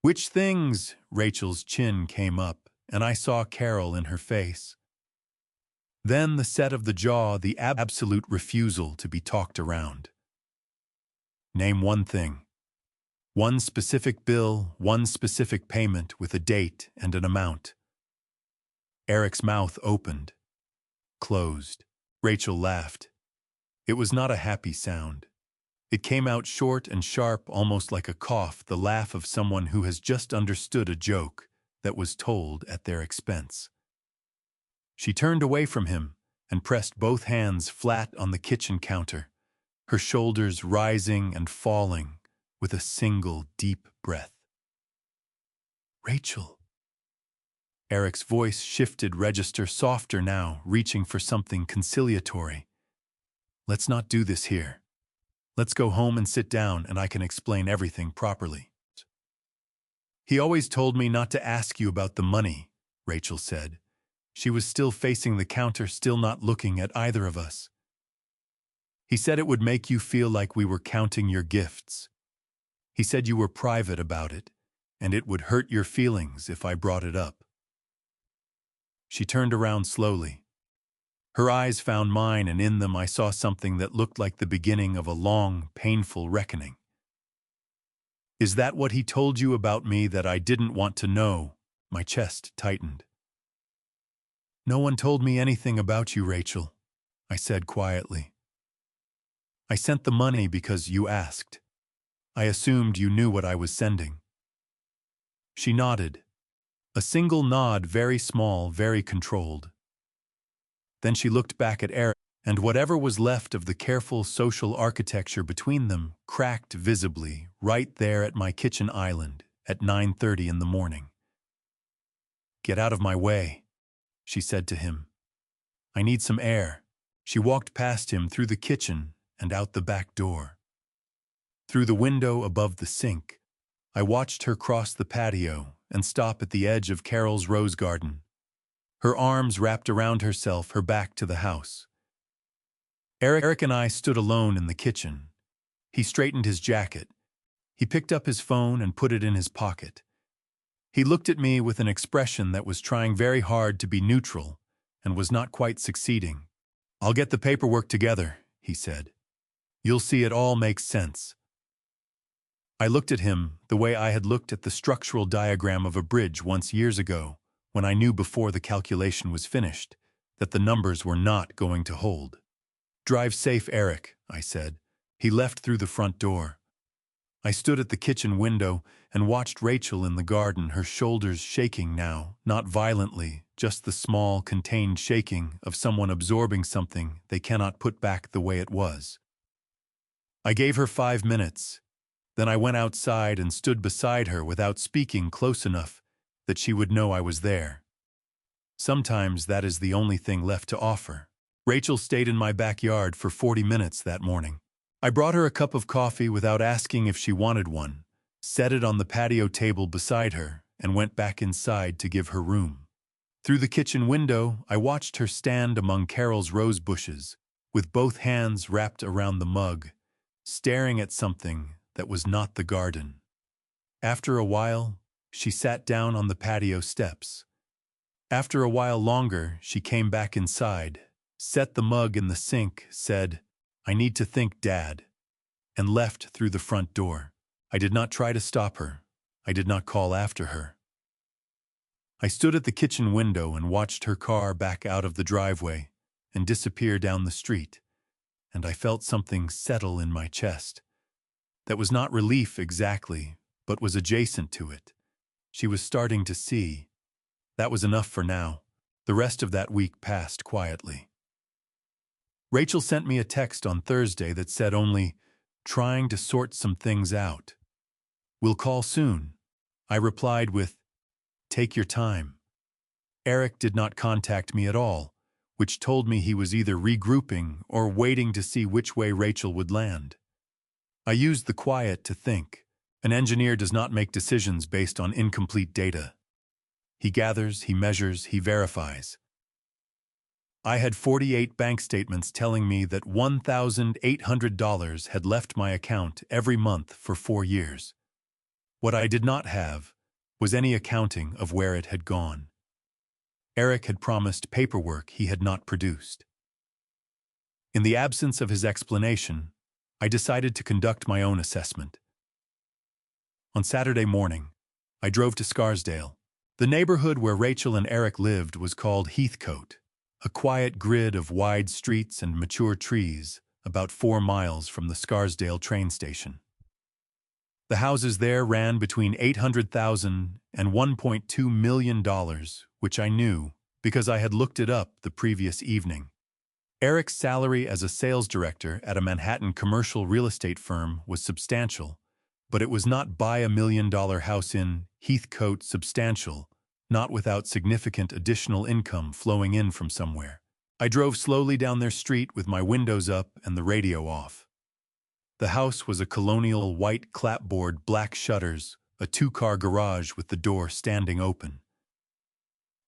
Which things? Rachel's chin came up, and I saw Carol in her face. Then the set of the jaw, the absolute refusal to be talked around. Name one thing. One specific bill, one specific payment with a date and an amount. Eric's mouth opened, closed. Rachel laughed. It was not a happy sound. It came out short and sharp, almost like a cough, the laugh of someone who has just understood a joke that was told at their expense. She turned away from him and pressed both hands flat on the kitchen counter, her shoulders rising and falling with a single deep breath. Rachel. Eric's voice shifted register, softer now, reaching for something conciliatory. Let's not do this here. Let's go home and sit down, and I can explain everything properly. He always told me not to ask you about the money, Rachel said. She was still facing the counter, still not looking at either of us. He said it would make you feel like we were counting your gifts. He said you were private about it, and it would hurt your feelings if I brought it up. She turned around slowly. Her eyes found mine, and in them I saw something that looked like the beginning of a long, painful reckoning. Is that what he told you about me that I didn't want to know? My chest tightened. No one told me anything about you, Rachel, I said quietly. I sent the money because you asked. I assumed you knew what I was sending. She nodded. A single nod, very small, very controlled. Then she looked back at Eric, and whatever was left of the careful social architecture between them cracked visibly right there at my kitchen island at 9:30 in the morning. Get out of my way, she said to him. I need some air. She walked past him through the kitchen and out the back door. Through the window above the sink, I watched her cross the patio and stop at the edge of Carol's rose garden. Her arms wrapped around herself, her back to the house. Eric and I stood alone in the kitchen. He straightened his jacket. He picked up his phone and put it in his pocket. He looked at me with an expression that was trying very hard to be neutral and was not quite succeeding. I'll get the paperwork together, he said. You'll see it all makes sense. I looked at him the way I had looked at the structural diagram of a bridge once years ago, when I knew before the calculation was finished that the numbers were not going to hold. Drive safe, Eric, I said. He left through the front door. I stood at the kitchen window and watched Rachel in the garden, her shoulders shaking now, not violently, just the small, contained shaking of someone absorbing something they cannot put back the way it was. I gave her 5 minutes. Then I went outside and stood beside her without speaking, close enough that she would know I was there. Sometimes that is the only thing left to offer. Rachel stayed in my backyard for 40 minutes that morning. I brought her a cup of coffee without asking if she wanted one, set it on the patio table beside her, and went back inside to give her room. Through the kitchen window, I watched her stand among Carol's rose bushes, with both hands wrapped around the mug, staring at something that was not the garden. After a while, she sat down on the patio steps. After a while longer, she came back inside, set the mug in the sink, said, I need to think, Dad, and left through the front door. I did not try to stop her. I did not call after her. I stood at the kitchen window and watched her car back out of the driveway and disappear down the street, and I felt something settle in my chest. That was not relief exactly, but was adjacent to it. She was starting to see. That was enough for now. The rest of that week passed quietly. Rachel sent me a text on Thursday that said only, "Trying to sort some things out. We'll call soon." I replied with, "Take your time." Eric did not contact me at all, which told me he was either regrouping or waiting to see which way Rachel would land. I used the quiet to think. An engineer does not make decisions based on incomplete data. He gathers, he measures, he verifies. I had 48 bank statements telling me that $1,800 had left my account every month for 4 years. What I did not have was any accounting of where it had gone. Eric had promised paperwork he had not produced. In the absence of his explanation, I decided to conduct my own assessment. On Saturday morning, I drove to Scarsdale. The neighborhood where Rachel and Eric lived was called Heathcote, a quiet grid of wide streets and mature trees about 4 miles from the Scarsdale train station. The houses there ran between $800,000 and $1.2 million, which I knew because I had looked it up the previous evening. Eric's salary as a sales director at a Manhattan commercial real estate firm was substantial, but it was not buy $1 million house in Heathcote substantial, not without significant additional income flowing in from somewhere. I drove slowly down their street with my windows up and the radio off. The house was a colonial white clapboard, black shutters, a 2-car garage with the door standing open.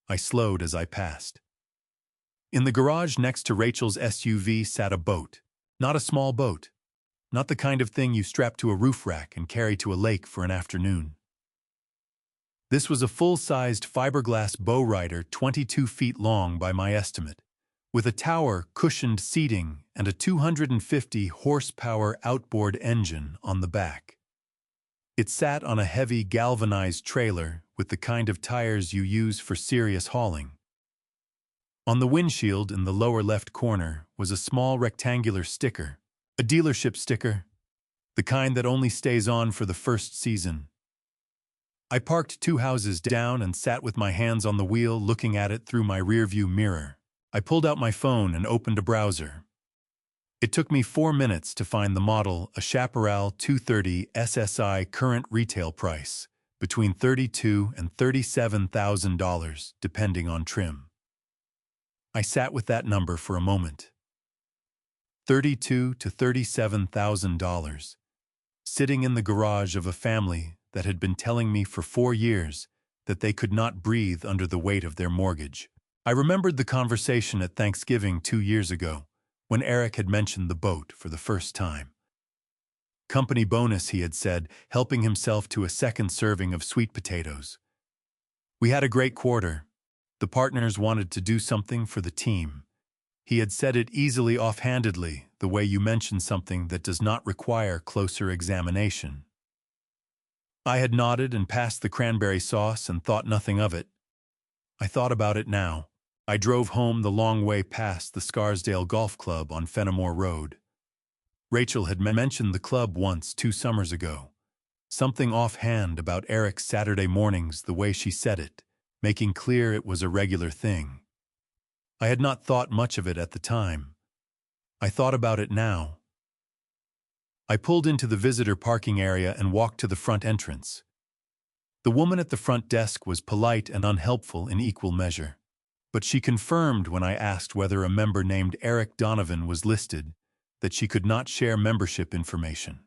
I slowed as I passed. In the garage next to Rachel's SUV sat a boat. Not a small boat. Not the kind of thing you strap to a roof rack and carry to a lake for an afternoon. This was a full-sized fiberglass bowrider 22 feet long by my estimate, with a tower, cushioned seating, and a 250-horsepower outboard engine on the back. It sat on a heavy galvanized trailer with the kind of tires you use for serious hauling. On the windshield in the lower left corner was a small rectangular sticker, a dealership sticker, the kind that only stays on for the first season. I parked 2 houses down and sat with my hands on the wheel looking at it through my rearview mirror. I pulled out my phone and opened a browser. It took me 4 minutes to find the model, a Chaparral 230 SSI, current retail price, between $32,000 and $37,000, depending on trim. I sat with that number for a moment. $32,000 to $37,000, sitting in the garage of a family that had been telling me for 4 years that they could not breathe under the weight of their mortgage. I remembered the conversation at Thanksgiving 2 years ago, when Eric had mentioned the boat for the first time. Company bonus, he had said, helping himself to a second serving of sweet potatoes. We had a great quarter. The partners wanted to do something for the team. He had said it easily, offhandedly, the way you mention something that does not require closer examination. I had nodded and passed the cranberry sauce and thought nothing of it. I thought about it now. I drove home the long way past the Scarsdale Golf Club on Fenimore Road. Rachel had mentioned the club once 2 summers ago. Something offhand about Eric's Saturday mornings, the way she said it, making clear it was a regular thing. I had not thought much of it at the time. I thought about it now. I pulled into the visitor parking area and walked to the front entrance. The woman at the front desk was polite and unhelpful in equal measure, but she confirmed when I asked whether a member named Eric Donovan was listed that she could not share membership information.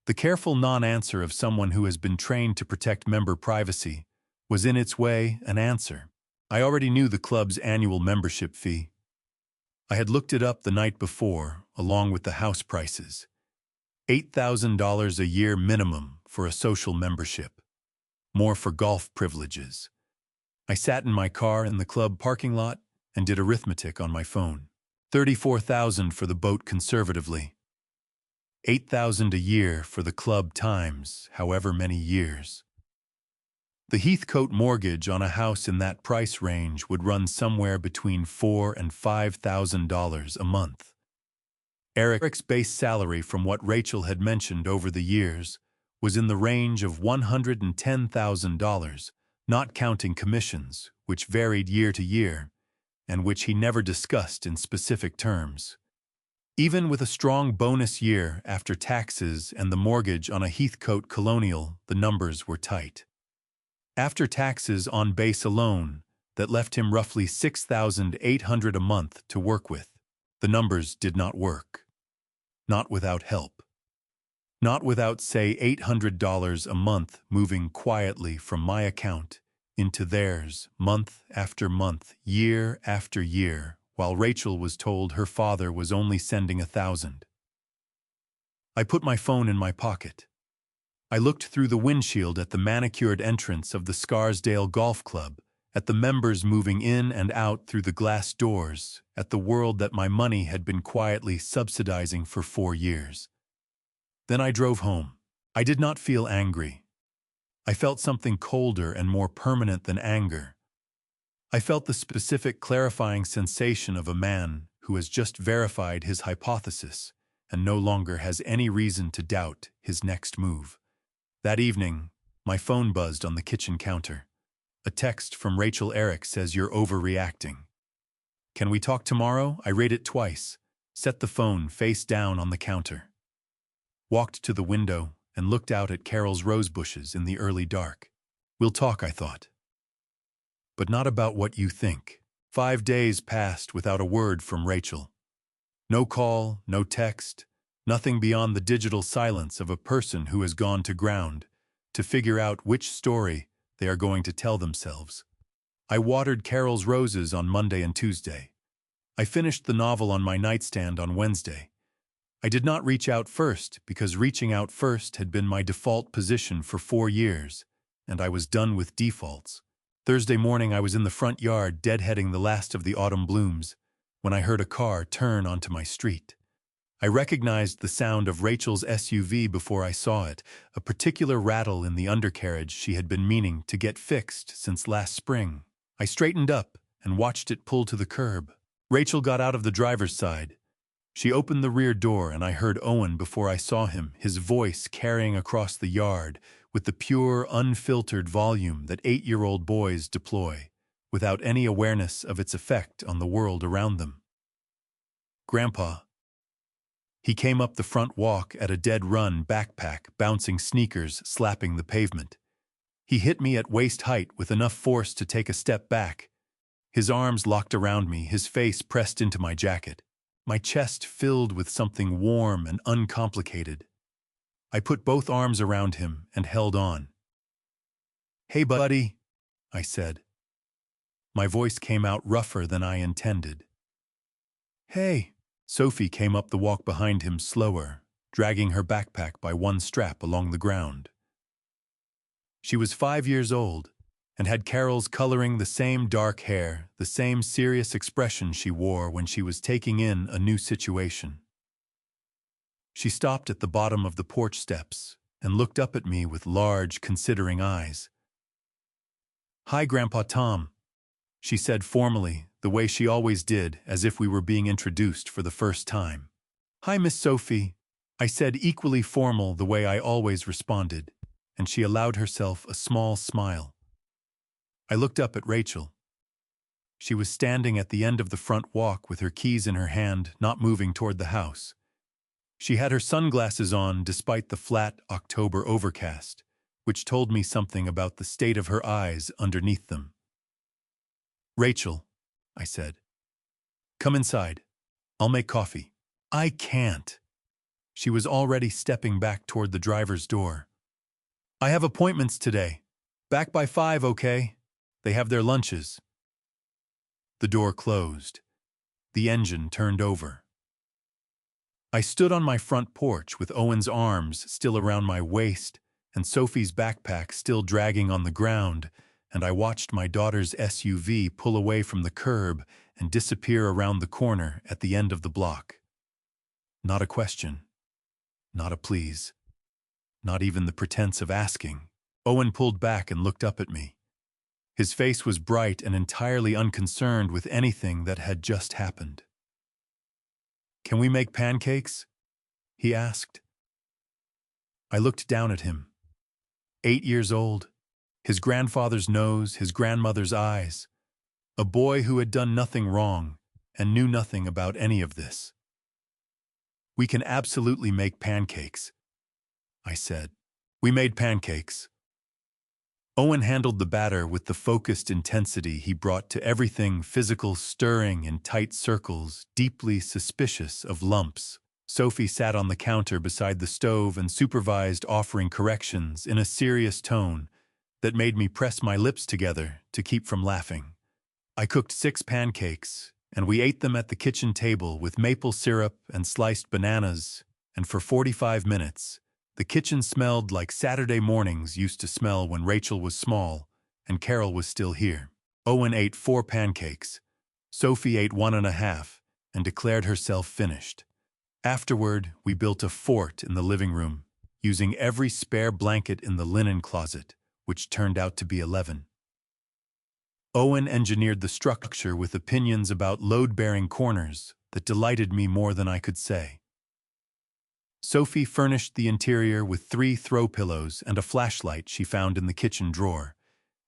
The careful non-answer of someone who has been trained to protect member privacy was in its way an answer. I already knew the club's annual membership fee. I had looked it up the night before, along with the house prices. $8,000 a year minimum for a social membership. More for golf privileges. I sat in my car in the club parking lot and did arithmetic on my phone. $34,000 for the boat conservatively. $8,000 a year for the club times however many years. The Heathcote mortgage on a house in that price range would run somewhere between $4,000 and $5,000 a month. Eric's base salary, from what Rachel had mentioned over the years, was in the range of $110,000, not counting commissions, which varied year to year, and which he never discussed in specific terms. Even with a strong bonus year after taxes and the mortgage on a Heathcote Colonial, the numbers were tight. After taxes on base alone, that left him roughly $6,800 a month to work with, the numbers did not work. Not without help. Not without, say, $800 a month moving quietly from my account into theirs, month after month, year after year, while Rachel was told her father was only sending $1,000. I put my phone in my pocket. I looked through the windshield at the manicured entrance of the Scarsdale Golf Club, at the members moving in and out through the glass doors, at the world that my money had been quietly subsidizing for 4 years. Then I drove home. I did not feel angry. I felt something colder and more permanent than anger. I felt the specific clarifying sensation of a man who has just verified his hypothesis and no longer has any reason to doubt his next move. That evening, my phone buzzed on the kitchen counter. A text from Rachel Eric says you're overreacting. Can we talk tomorrow? I read it twice, set the phone face down on the counter. Walked to the window and looked out at Carol's rose bushes in the early dark. We'll talk, I thought. But not about what you think. 5 days passed without a word from Rachel. No call, no text, nothing beyond the digital silence of a person who has gone to ground to figure out which story they are going to tell themselves. I watered Carol's roses on Monday and Tuesday. I finished the novel on my nightstand on Wednesday. I did not reach out first because reaching out first had been my default position for 4 years, and I was done with defaults. Thursday morning I was in the front yard deadheading the last of the autumn blooms when I heard a car turn onto my street. I recognized the sound of Rachel's SUV before I saw it, a particular rattle in the undercarriage she had been meaning to get fixed since last spring. I straightened up and watched it pull to the curb. Rachel got out of the driver's side. She opened the rear door and I heard Owen before I saw him, his voice carrying across the yard with the pure, unfiltered volume that 8-year-old boys deploy, without any awareness of its effect on the world around them. Grandpa. He came up the front walk at a dead run, backpack, bouncing sneakers, slapping the pavement. He hit me at waist height with enough force to take a step back. His arms locked around me, his face pressed into my jacket. My chest filled with something warm and uncomplicated. I put both arms around him and held on. "Hey, buddy," I said. My voice came out rougher than I intended. "Hey." Sophie came up the walk behind him slower, dragging her backpack by one strap along the ground. She was 5 years old and had Carol's coloring, the same dark hair, the same serious expression she wore when she was taking in a new situation. She stopped at the bottom of the porch steps and looked up at me with large, considering eyes. "Hi, Grandpa Tom," she said formally, the way she always did, as if we were being introduced for the first time. "Hi, Miss Sophie," I said, equally formal the way I always responded, and she allowed herself a small smile. I looked up at Rachel. She was standing at the end of the front walk with her keys in her hand, not moving toward the house. She had her sunglasses on despite the flat October overcast, which told me something about the state of her eyes underneath them. "Rachel," I said, "come inside. I'll make coffee." "I can't." She was already stepping back toward the driver's door. "I have appointments today. Back by 5, okay? They have their lunches." The door closed. The engine turned over. I stood on my front porch with Owen's arms still around my waist and Sophie's backpack still dragging on the ground, and I watched my daughter's SUV pull away from the curb and disappear around the corner at the end of the block. Not a question. Not a please. Not even the pretense of asking. Owen pulled back and looked up at me. His face was bright and entirely unconcerned with anything that had just happened. "Can we make pancakes?" he asked. I looked down at him. 8 years old, his grandfather's nose, his grandmother's eyes. a boy who had done nothing wrong and knew nothing about any of this. "We can absolutely make pancakes," I said. We made pancakes. Owen handled the batter with the focused intensity he brought to everything physical, stirring in tight circles, deeply suspicious of lumps. Sophie sat on the counter beside the stove and supervised, offering corrections in a serious tone that made me press my lips together to keep from laughing. I cooked 6 pancakes, and we ate them at the kitchen table with maple syrup and sliced bananas, and for 45 minutes, the kitchen smelled like Saturday mornings used to smell when Rachel was small and Carol was still here. Owen ate 4 pancakes. Sophie ate 1.5 and declared herself finished. Afterward, we built a fort in the living room, using every spare blanket in the linen closet, which turned out to be 11. Owen engineered the structure with opinions about load-bearing corners that delighted me more than I could say. Sophie furnished the interior with 3 throw pillows and a flashlight she found in the kitchen drawer,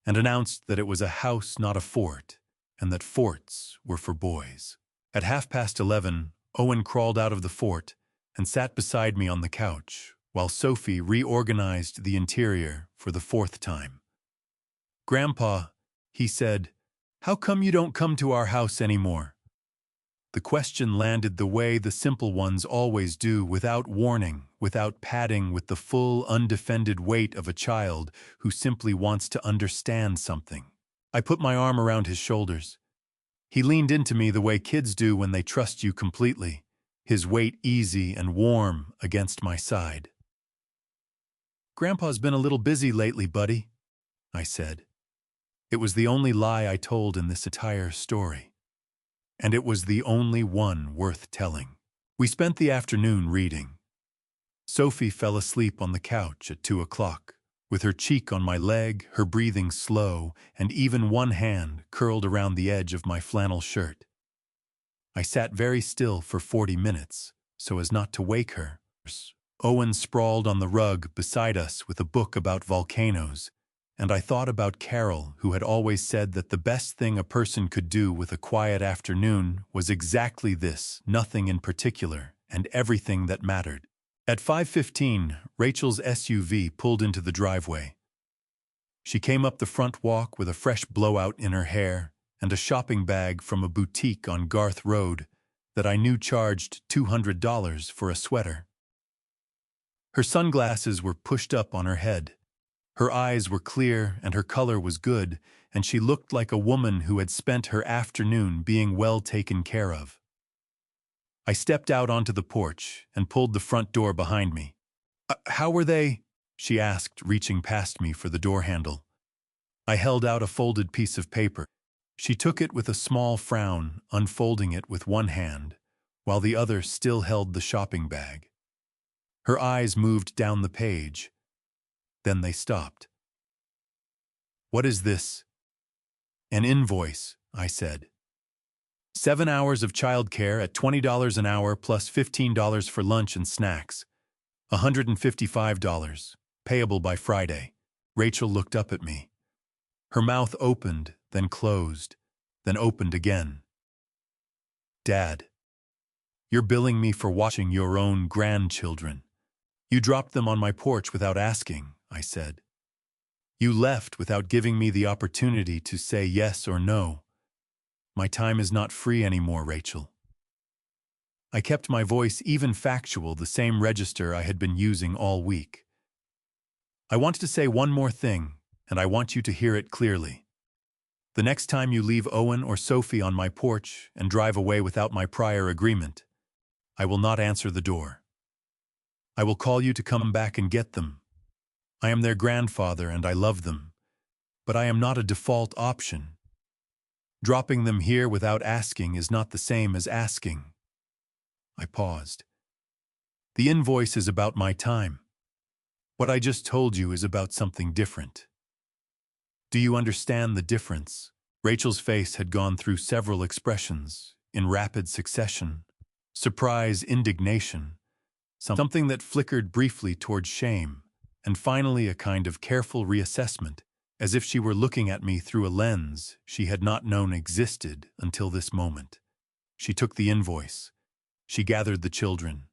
and announced that it was a house, not a fort, and that forts were for boys. At 11:30, Owen crawled out of the fort and sat beside me on the couch, while Sophie reorganized the interior for the 4th time. "Grandpa," he said, "how come you don't come to our house anymore?" The question landed the way the simple ones always do, without warning, without padding, with the full, undefended weight of a child who simply wants to understand something. I put my arm around his shoulders. He leaned into me the way kids do when they trust you completely, his weight easy and warm against my side. "Grandpa's been a little busy lately, buddy," I said. It was the only lie I told in this entire story. And it was the only one worth telling. We spent the afternoon reading. Sophie fell asleep on the couch at 2 o'clock, with her cheek on my leg, her breathing slow, and even one hand curled around the edge of my flannel shirt. I sat very still for 40 minutes, so as not to wake her. Owen sprawled on the rug beside us with a book about volcanoes, and I thought about Carol, who had always said that the best thing a person could do with a quiet afternoon was exactly this: nothing in particular, and everything that mattered. At 5:15, Rachel's SUV pulled into the driveway. She came up the front walk with a fresh blowout in her hair and a shopping bag from a boutique on Garth Road that I knew charged $200 for a sweater. Her sunglasses were pushed up on her head. Her eyes were clear and her color was good, and she looked like a woman who had spent her afternoon being well taken care of. I stepped out onto the porch and pulled the front door behind me. "How were they?" she asked, reaching past me for the door handle. I held out a folded piece of paper. She took it with a small frown, unfolding it with one hand, while the other still held the shopping bag. Her eyes moved down the page. Then they stopped. "What is this?" "An invoice," I said. 7 hours of childcare at $20 an hour plus $15 for lunch and snacks. $155, payable by Friday. Rachel looked up at me. Her mouth opened, then closed, then opened again. "Dad, you're billing me for watching your own grandchildren. You dropped them on my porch without asking," I said. "You left without giving me the opportunity to say yes or no. My time is not free anymore, Rachel." I kept my voice even factual, the same register I had been using all week. "I want to say one more thing, and I want you to hear it clearly. The next time you leave Owen or Sophie on my porch and drive away without my prior agreement, I will not answer the door. I will call you to come back and get them. I am their grandfather and I love them, but I am not a default option. Dropping them here without asking is not the same as asking." I paused. "The invoice is about my time. What I just told you is about something different. Do you understand the difference?" Rachel's face had gone through several expressions, in rapid succession. Surprise, indignation, something that flickered briefly towards shame, and finally a kind of careful reassessment, as if she were looking at me through a lens she had not known existed until this moment. She took the invoice. She gathered the children.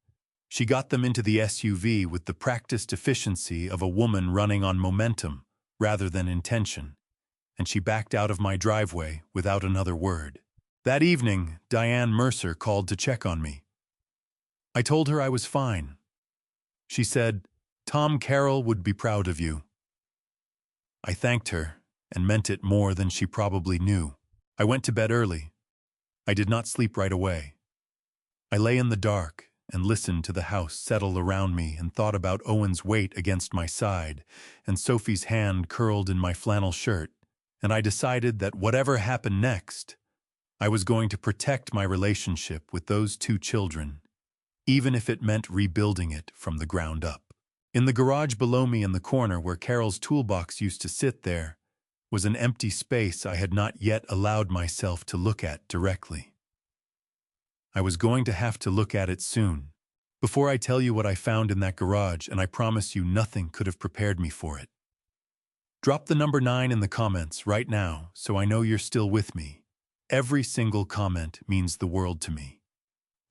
She got them into the SUV with the practiced efficiency of a woman running on momentum rather than intention, and she backed out of my driveway without another word. That evening, Diane Mercer called to check on me. I told her I was fine. She said, "Tom Carroll would be proud of you." I thanked her and meant it more than she probably knew. I went to bed early. I did not sleep right away. I lay in the dark and listened to the house settle around me and thought about Owen's weight against my side and Sophie's hand curled in my flannel shirt, and I decided that whatever happened next, I was going to protect my relationship with those two children, even if it meant rebuilding it from the ground up. In the garage below me in the corner where Carol's toolbox used to sit there was an empty space I had not yet allowed myself to look at directly. I was going to have to look at it soon. Before I tell you what I found in that garage, and I promise you nothing could have prepared me for it. Drop the number 9 in the comments right now so I know you're still with me. Every single comment means the world to me.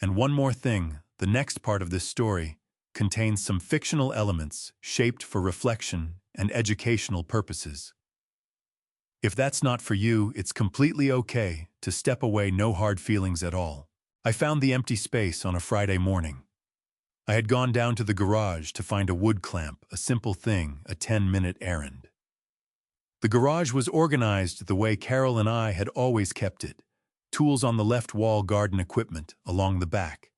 And one more thing, the next part of this story contains some fictional elements shaped for reflection and educational purposes. If that's not for you, it's completely okay to step away, no hard feelings at all. I found the empty space on a Friday morning. I had gone down to the garage to find a wood clamp, a simple thing, a 10-minute errand. The garage was organized the way Carol and I had always kept it. Tools on the left wall, garden equipment along the back,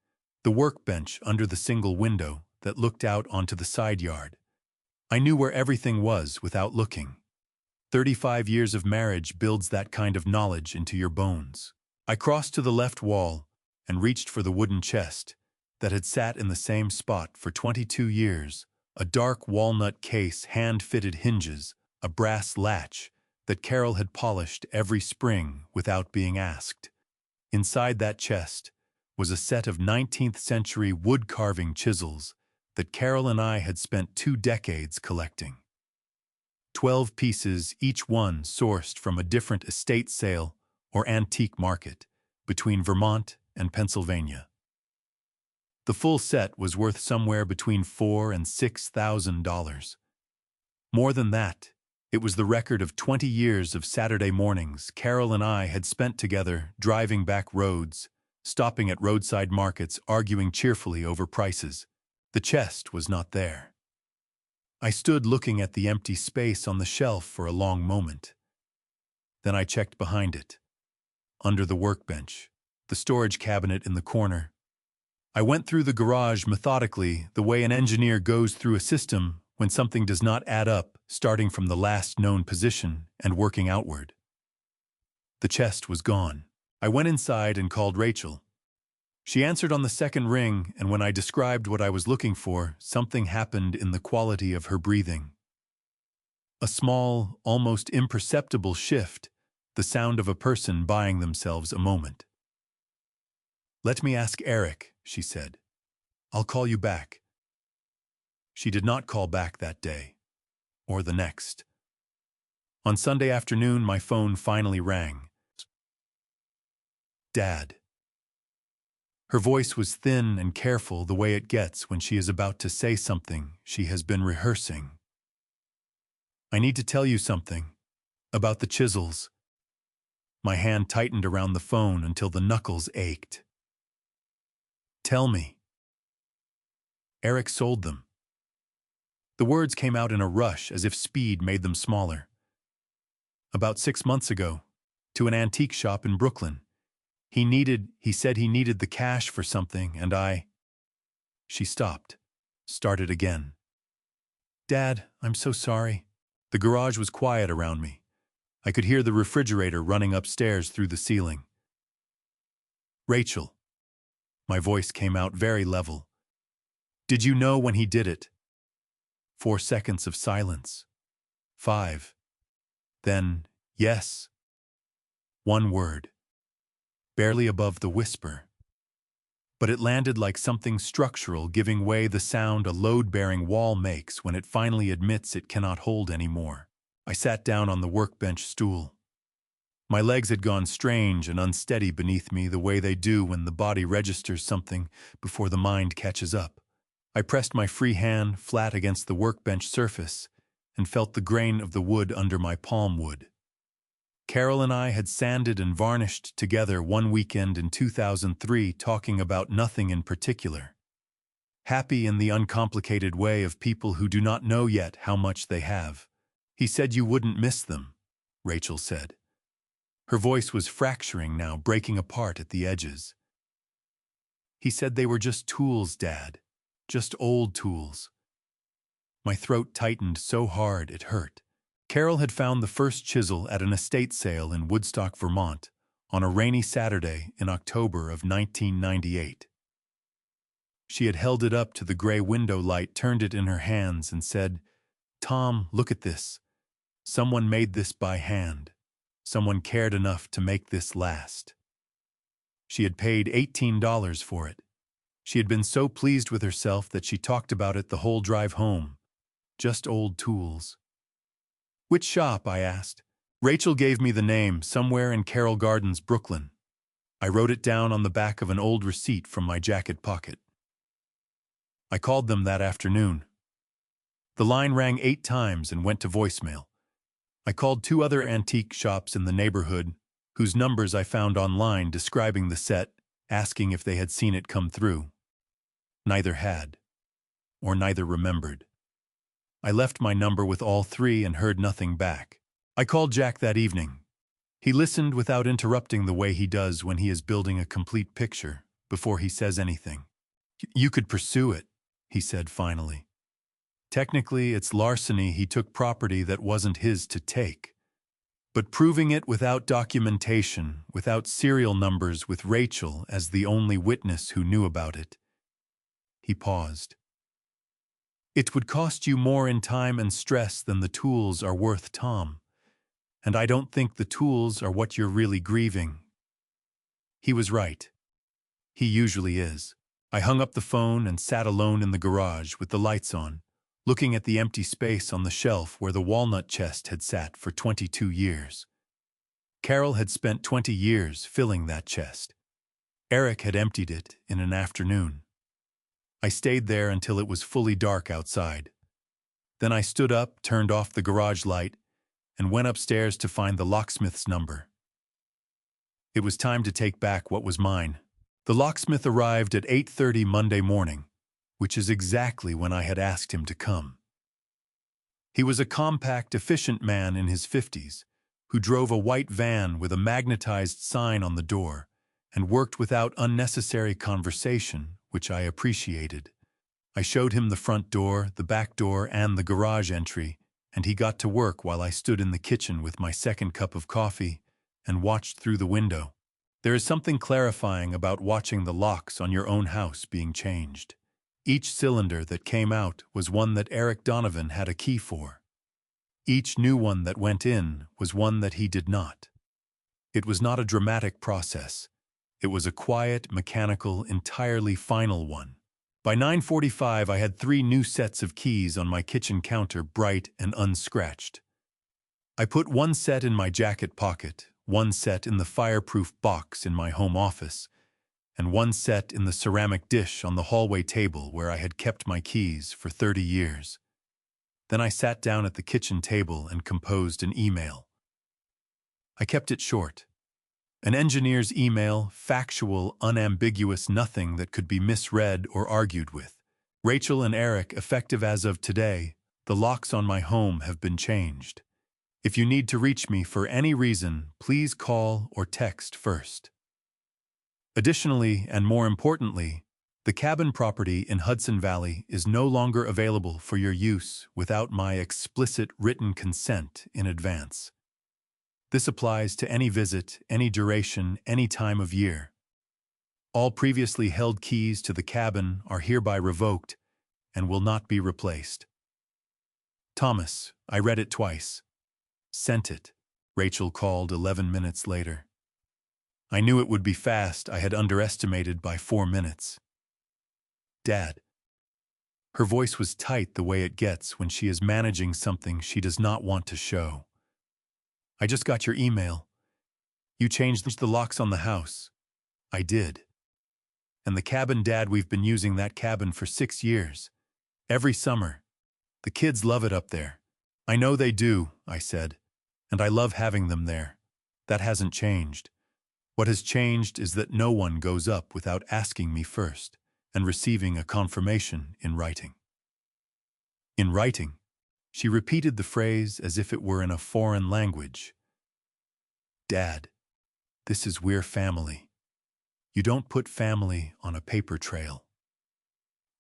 the workbench under the single window that looked out onto the side yard. I knew where everything was without looking. 35 years of marriage builds that kind of knowledge into your bones. I crossed to the left wall and reached for the wooden chest that had sat in the same spot for 22 years, a dark walnut case, hand-fitted hinges, a brass latch that Carol had polished every spring without being asked. Inside that chest was a set of 19th-century wood-carving chisels that Carol and I had spent 2 decades collecting. 12 pieces, each one sourced from a different estate sale or antique market between Vermont and Pennsylvania. The full set was worth somewhere between $4,000 and $6,000. More than that, it was the record of 20 years of Saturday mornings Carol and I had spent together driving back roads, stopping at roadside markets, arguing cheerfully over prices. The chest was not there. I stood looking at the empty space on the shelf for a long moment. Then I checked behind it, under the workbench, the storage cabinet in the corner. I went through the garage methodically, the way an engineer goes through a system when something does not add up, starting from the last known position and working outward. The chest was gone. I went inside and called Rachel. She answered on the second ring, and when I described what I was looking for, something happened in the quality of her breathing. A small, almost imperceptible shift, the sound of a person buying themselves a moment. "Let me ask Eric," she said. "I'll call you back." She did not call back that day, or the next. On Sunday afternoon, my phone finally rang. "Dad." Her voice was thin and careful, the way it gets when she is about to say something she has been rehearsing. "I need to tell you something. About the chisels." My hand tightened around the phone until the knuckles ached. "Tell me." "Eric sold them." The words came out in a rush, as if speed made them smaller. "About 6 months ago, to an antique shop in Brooklyn. He said he needed the cash for something, and I—" She stopped, started again. "Dad, I'm so sorry." The garage was quiet around me. I could hear the refrigerator running upstairs through the ceiling. "Rachel." My voice came out very level. "Did you know when he did it?" 4 seconds of silence. 5. Then, "Yes." 1 word. Barely above the whisper. But it landed like something structural, giving way the sound a load-bearing wall makes when it finally admits it cannot hold anymore. I sat down on the workbench stool. My legs had gone strange and unsteady beneath me the way they do when the body registers something before the mind catches up. I pressed my free hand flat against the workbench surface and felt the grain of the wood under my palm wood. Carol and I had sanded and varnished together one weekend in 2003, talking about nothing in particular. Happy in the uncomplicated way of people who do not know yet how much they have. He said you wouldn't miss them, Rachel said. Her voice was fracturing now, breaking apart at the edges. He said they were just tools, Dad. Just old tools. My throat tightened so hard it hurt. Carol had found the first chisel at an estate sale in Woodstock, Vermont, on a rainy Saturday in October of 1998. She had held it up to the gray window light, turned it in her hands, and said, "Tom, look at this. Someone made this by hand. Someone cared enough to make this last." She had paid $18 for it. She had been so pleased with herself that she talked about it the whole drive home. Just old tools. "Which shop?" I asked. Rachel gave me the name, somewhere in Carroll Gardens, Brooklyn. I wrote it down on the back of an old receipt from my jacket pocket. I called them that afternoon. The line rang 8 times and went to voicemail. I called 2 other antique shops in the neighborhood, whose numbers I found online, describing the set, asking if they had seen it come through. Neither had, or neither remembered. I left my number with all 3 and heard nothing back. I called Jack that evening. He listened without interrupting the way he does when he is building a complete picture, before he says anything. "You could pursue it," he said finally. "Technically, it's larceny. He took property that wasn't his to take. But proving it without documentation, without serial numbers, with Rachel as the only witness who knew about it." He paused. "It would cost you more in time and stress than the tools are worth, Tom. And I don't think the tools are what you're really grieving." He was right. He usually is. I hung up the phone and sat alone in the garage with the lights on, looking at the empty space on the shelf where the walnut chest had sat for 22 years. Carol had spent 20 years filling that chest. Eric had emptied it in an afternoon. I stayed there until it was fully dark outside. Then I stood up, turned off the garage light, and went upstairs to find the locksmith's number. It was time to take back what was mine. The locksmith arrived at 8:30 Monday morning, which is exactly when I had asked him to come. He was a compact, efficient man in his 50s, who drove a white van with a magnetized sign on the door and worked without unnecessary conversation, which I appreciated. I showed him the front door, the back door, and the garage entry, and he got to work while I stood in the kitchen with my second cup of coffee and watched through the window. There is something clarifying about watching the locks on your own house being changed. Each cylinder that came out was one that Eric Donovan had a key for. Each new one that went in was one that he did not. It was not a dramatic process. It was a quiet, mechanical, entirely final one. By 9:45, I had 3 new sets of keys on my kitchen counter, bright and unscratched. I put one set in my jacket pocket, one set in the fireproof box in my home office, and one set in the ceramic dish on the hallway table where I had kept my keys for 30 years. Then I sat down at the kitchen table and composed an email. I kept it short. An engineer's email, factual, unambiguous, nothing that could be misread or argued with. Rachel and Eric, effective as of today, the locks on my home have been changed. If you need to reach me for any reason, please call or text first. Additionally, and more importantly, the cabin property in Hudson Valley is no longer available for your use without my explicit written consent in advance. This applies to any visit, any duration, any time of year. All previously held keys to the cabin are hereby revoked and will not be replaced. Thomas, I read it twice. Sent it, Rachel called 11 minutes later. I knew it would be fast. I had underestimated by 4 minutes. Dad. Her voice was tight the way it gets when she is managing something she does not want to show. "I just got your email. You changed the locks on the house." "I did. And the cabin, Dad, we've been using that cabin for 6 years. Every summer. The kids love it up there." "I know they do," I said. "And I love having them there. That hasn't changed. What has changed is that no one goes up without asking me first and receiving a confirmation in writing." "In writing?" She repeated the phrase as if it were in a foreign language. "Dad, this is we're family. You don't put family on a paper trail."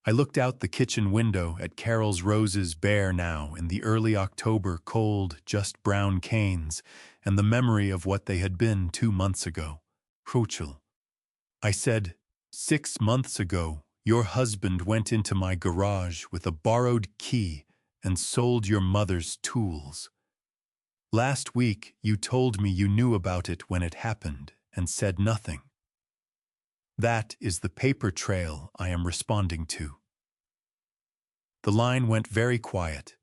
I looked out the kitchen window at Carol's roses bare now in the early October cold, just brown canes, and the memory of what they had been 2 months ago. "Crucial." I said, 6 months ago, your husband went into my garage with a borrowed key and sold your mother's tools. Last week, you told me you knew about it when it happened and said nothing. That is the paper trail I am responding to." The line went very quiet.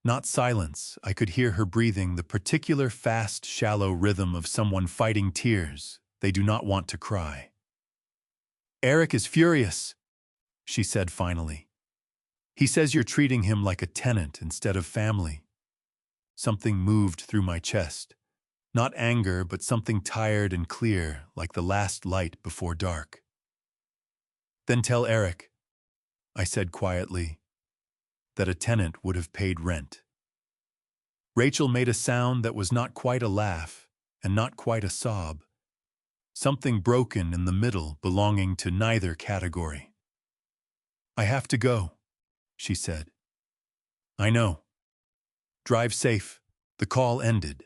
Not silence, I could hear her breathing the particular fast, shallow rhythm of someone fighting tears they do not want to cry. "Eric is furious," she said finally. "He says you're treating him like a tenant instead of family." Something moved through my chest. Not anger, but something tired and clear, like the last light before dark. "Then tell Eric," I said quietly, "that a tenant would have paid rent." Rachel made a sound that was not quite a laugh and not quite a sob. Something broken in the middle belonging to neither category. "I have to go," she said. "I know. Drive safe." The call ended.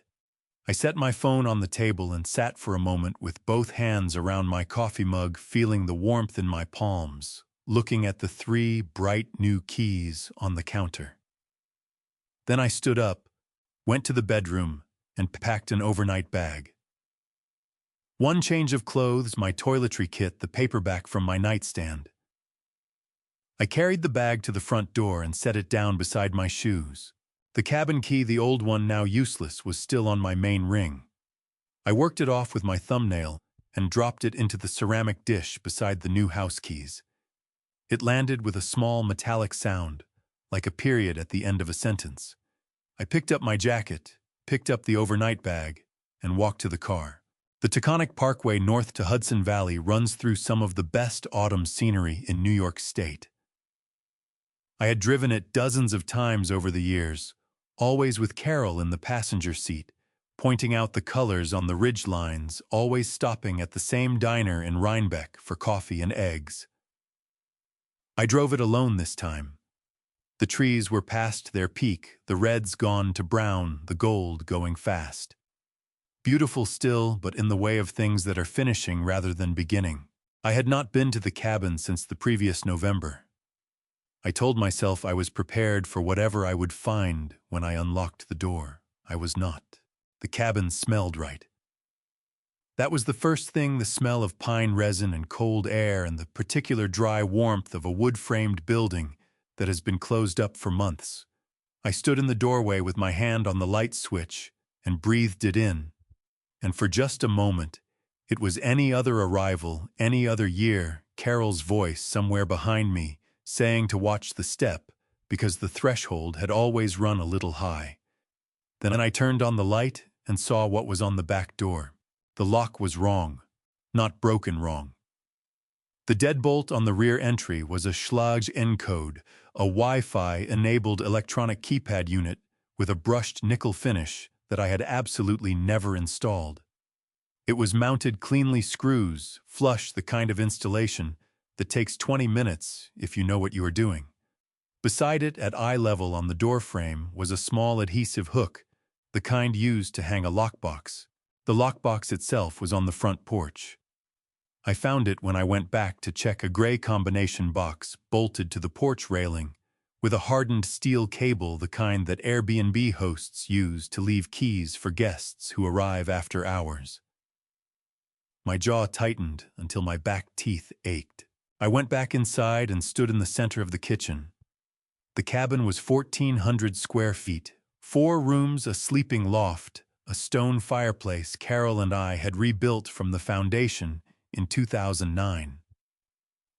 I set my phone on the table and sat for a moment with both hands around my coffee mug, feeling the warmth in my palms, looking at the 3 bright new keys on the counter. Then I stood up, went to the bedroom, and packed an overnight bag. 1 change of clothes, my toiletry kit, the paperback from my nightstand. I carried the bag to the front door and set it down beside my shoes. The cabin key, the old one now useless, was still on my main ring. I worked it off with my thumbnail and dropped it into the ceramic dish beside the new house keys. It landed with a small metallic sound, like a period at the end of a sentence. I picked up my jacket, picked up the overnight bag, and walked to the car. The Taconic Parkway north to Hudson Valley runs through some of the best autumn scenery in New York State. I had driven it dozens of times over the years, always with Carol in the passenger seat, pointing out the colors on the ridge lines, always stopping at the same diner in Rhinebeck for coffee and eggs. I drove it alone this time. The trees were past their peak, the reds gone to brown, the gold going fast. Beautiful still, but in the way of things that are finishing rather than beginning. I had not been to the cabin since the previous November. I told myself I was prepared for whatever I would find when I unlocked the door. I was not. The cabin smelled right. That was the first thing, the smell of pine resin and cold air and the particular dry warmth of a wood-framed building that has been closed up for months. I stood in the doorway with my hand on the light switch and breathed it in. And for just a moment, it was any other arrival, any other year, Carol's voice somewhere behind me, saying to watch the step, because the threshold had always run a little high. Then I turned on the light and saw what was on the back door. The lock was wrong, not broken wrong. The deadbolt on the rear entry was a Schlag encode, a Wi-Fi-enabled electronic keypad unit with a brushed nickel finish that I had absolutely never installed. It was mounted cleanly screws, flush, the kind of installation that takes 20 minutes if you know what you are doing. Beside it, at eye level on the door frame, was a small adhesive hook, the kind used to hang a lockbox. The lockbox itself was on the front porch. I found it when I went back to check, a gray combination box bolted to the porch railing, with a hardened steel cable, the kind that Airbnb hosts use to leave keys for guests who arrive after hours. My jaw tightened until my back teeth ached. I went back inside and stood in the center of the kitchen, The cabin was 1,400 square feet, 4 rooms, a sleeping loft, a stone fireplace Carol and I had rebuilt from the foundation in 2009.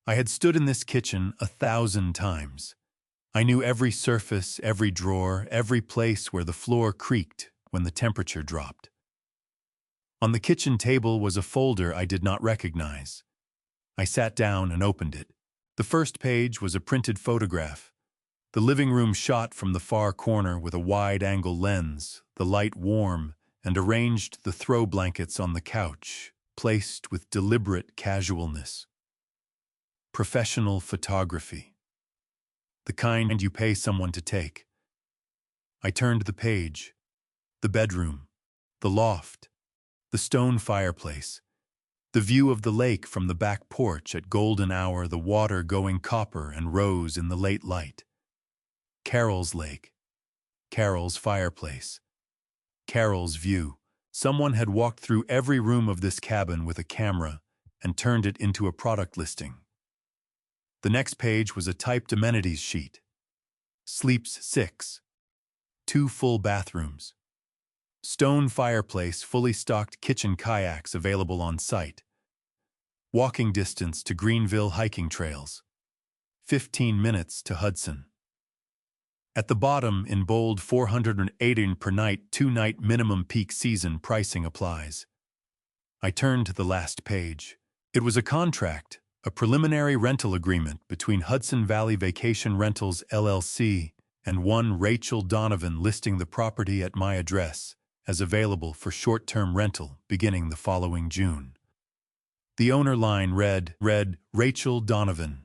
I had stood in this kitchen 1,000 times. I knew every surface, every drawer, every place where the floor creaked when the temperature dropped. On the kitchen table was a folder I did not recognize. I sat down and opened it. The first page was a printed photograph. The living room shot from the far corner with a wide-angle lens, the light warm, and arranged the throw blankets on the couch, placed with deliberate casualness. Professional photography. The kind you pay someone to take. I turned the page. The bedroom. The loft. The stone fireplace. The view of the lake from the back porch at golden hour, the water going copper and rose in the late light. Carol's lake. Carol's fireplace. Carol's view. Someone had walked through every room of this cabin with a camera and turned it into a product listing. The next page was a typed amenities sheet. Sleeps 6. 2 full bathrooms. Stone fireplace, fully stocked kitchen kayaks available on site. Walking distance to Greenville hiking trails. 15 minutes to Hudson. At the bottom, in bold, $480 per night, 2-night minimum peak season pricing applies. I turned to the last page. It was a contract, a preliminary rental agreement between Hudson Valley Vacation Rentals, LLC, and one Rachel Donovan, listing the property at my address as available for short-term rental beginning the following June. The owner line read, Rachel Donovan.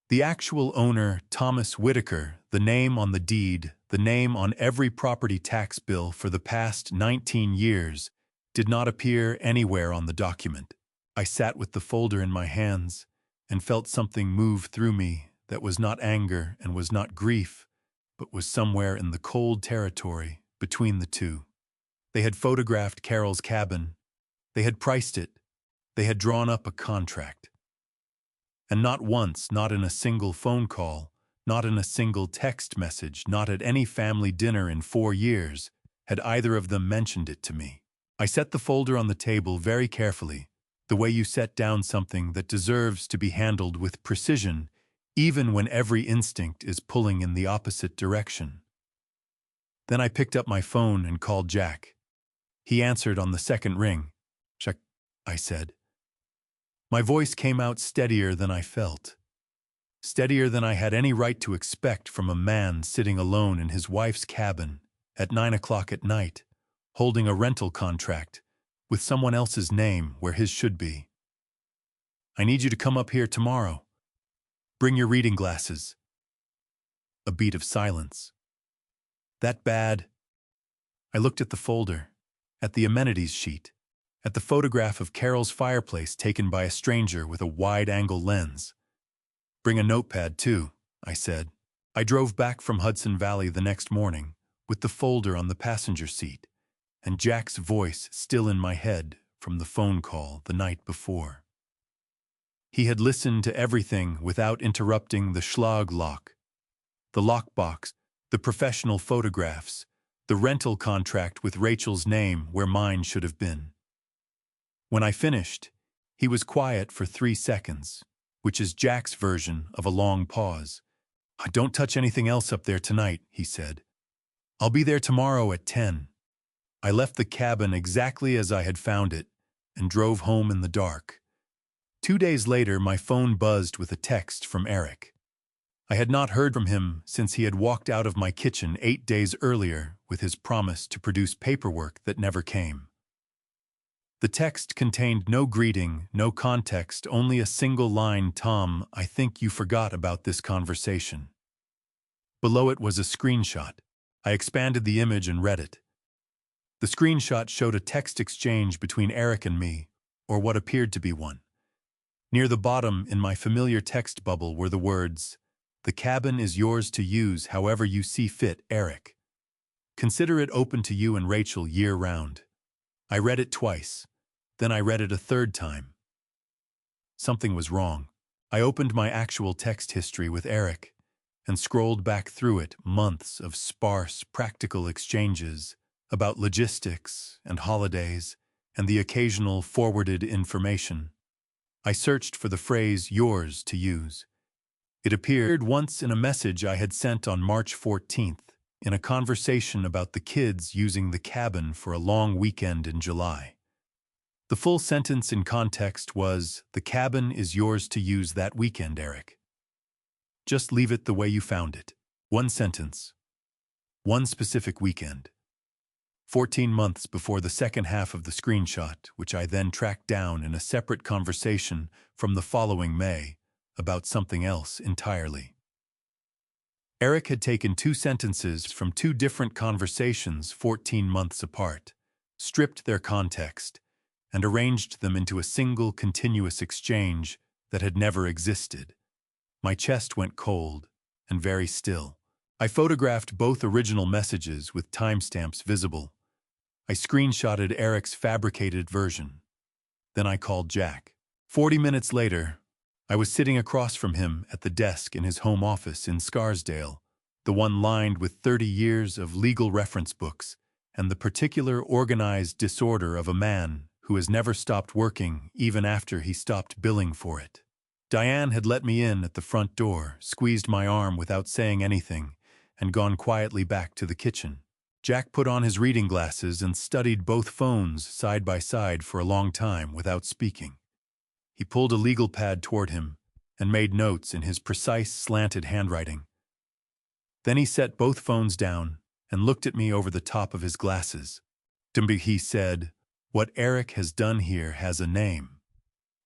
The actual owner, Thomas Whitaker, the name on the deed, the name on every property tax bill for the past 19 years, did not appear anywhere on the document. I sat with the folder in my hands and felt something move through me that was not anger and was not grief, but was somewhere in the cold territory between the two. They had photographed Carol's cabin. They had priced it. They had drawn up a contract. And not once, not in a single phone call, not in a single text message, not at any family dinner in 4 years, had either of them mentioned it to me. I set the folder on the table very carefully, the way you set down something that deserves to be handled with precision, even when every instinct is pulling in the opposite direction. Then I picked up my phone and called Jack. He answered on the second ring. "Jack," I said. My voice came out steadier than I felt. Steadier than I had any right to expect from a man sitting alone in his wife's cabin at 9 o'clock at night, holding a rental contract with someone else's name where his should be. "I need you to come up here tomorrow. Bring your reading glasses." A beat of silence. "That bad?" I looked at the folder, at the amenities sheet, at the photograph of Carol's fireplace taken by a stranger with a wide-angle lens. "Bring a notepad, too," I said. I drove back from Hudson Valley the next morning, with the folder on the passenger seat, and Jack's voice still in my head from the phone call the night before. He had listened to everything without interrupting: the schlag lock, the lockbox, the professional photographs, the rental contract with Rachel's name where mine should have been. When I finished, he was quiet for 3 seconds, which is Jack's version of a long pause. "Don't touch anything else up there tonight," he said. "I'll be there tomorrow at 10. I left the cabin exactly as I had found it and drove home in the dark. 2 days later, my phone buzzed with a text from Eric. I had not heard from him since he had walked out of my kitchen 8 days earlier with his promise to produce paperwork that never came. The text contained no greeting, no context, only a single line: "Tom, I think you forgot about this conversation." Below it was a screenshot. I expanded the image and read it. The screenshot showed a text exchange between Eric and me, or what appeared to be one. Near the bottom, in my familiar text bubble, were the words, "The cabin is yours to use however you see fit, Eric. Consider it open to you and Rachel year-round." I read it twice. Then I read it a third time. Something was wrong. I opened my actual text history with Eric, and scrolled back through it, months of sparse, practical exchanges about logistics and holidays and the occasional forwarded information. I searched for the phrase "yours" to use. It appeared once in a message I had sent on March 14th, in a conversation about the kids using the cabin for a long weekend in July. The full sentence in context was, "The cabin is yours to use that weekend, Eric. Just leave it the way you found it." One sentence. One specific weekend. 14 months before the second half of the screenshot, which I then tracked down in a separate conversation from the following May about something else entirely. Eric had taken two sentences from two different conversations 14 months apart, stripped their context, and arranged them into a single continuous exchange that had never existed. My chest went cold and very still. I photographed both original messages with timestamps visible. I screenshotted Eric's fabricated version. Then I called Jack. 40 minutes later, I was sitting across from him at the desk in his home office in Scarsdale, the one lined with 30 years of legal reference books and the particular organized disorder of a man who has never stopped working even after he stopped billing for it. Diane had let me in at the front door, squeezed my arm without saying anything, and gone quietly back to the kitchen. Jack put on his reading glasses and studied both phones side by side for a long time without speaking. He pulled a legal pad toward him and made notes in his precise, slanted handwriting. Then he set both phones down and looked at me over the top of his glasses. He said, "What Eric has done here has a name.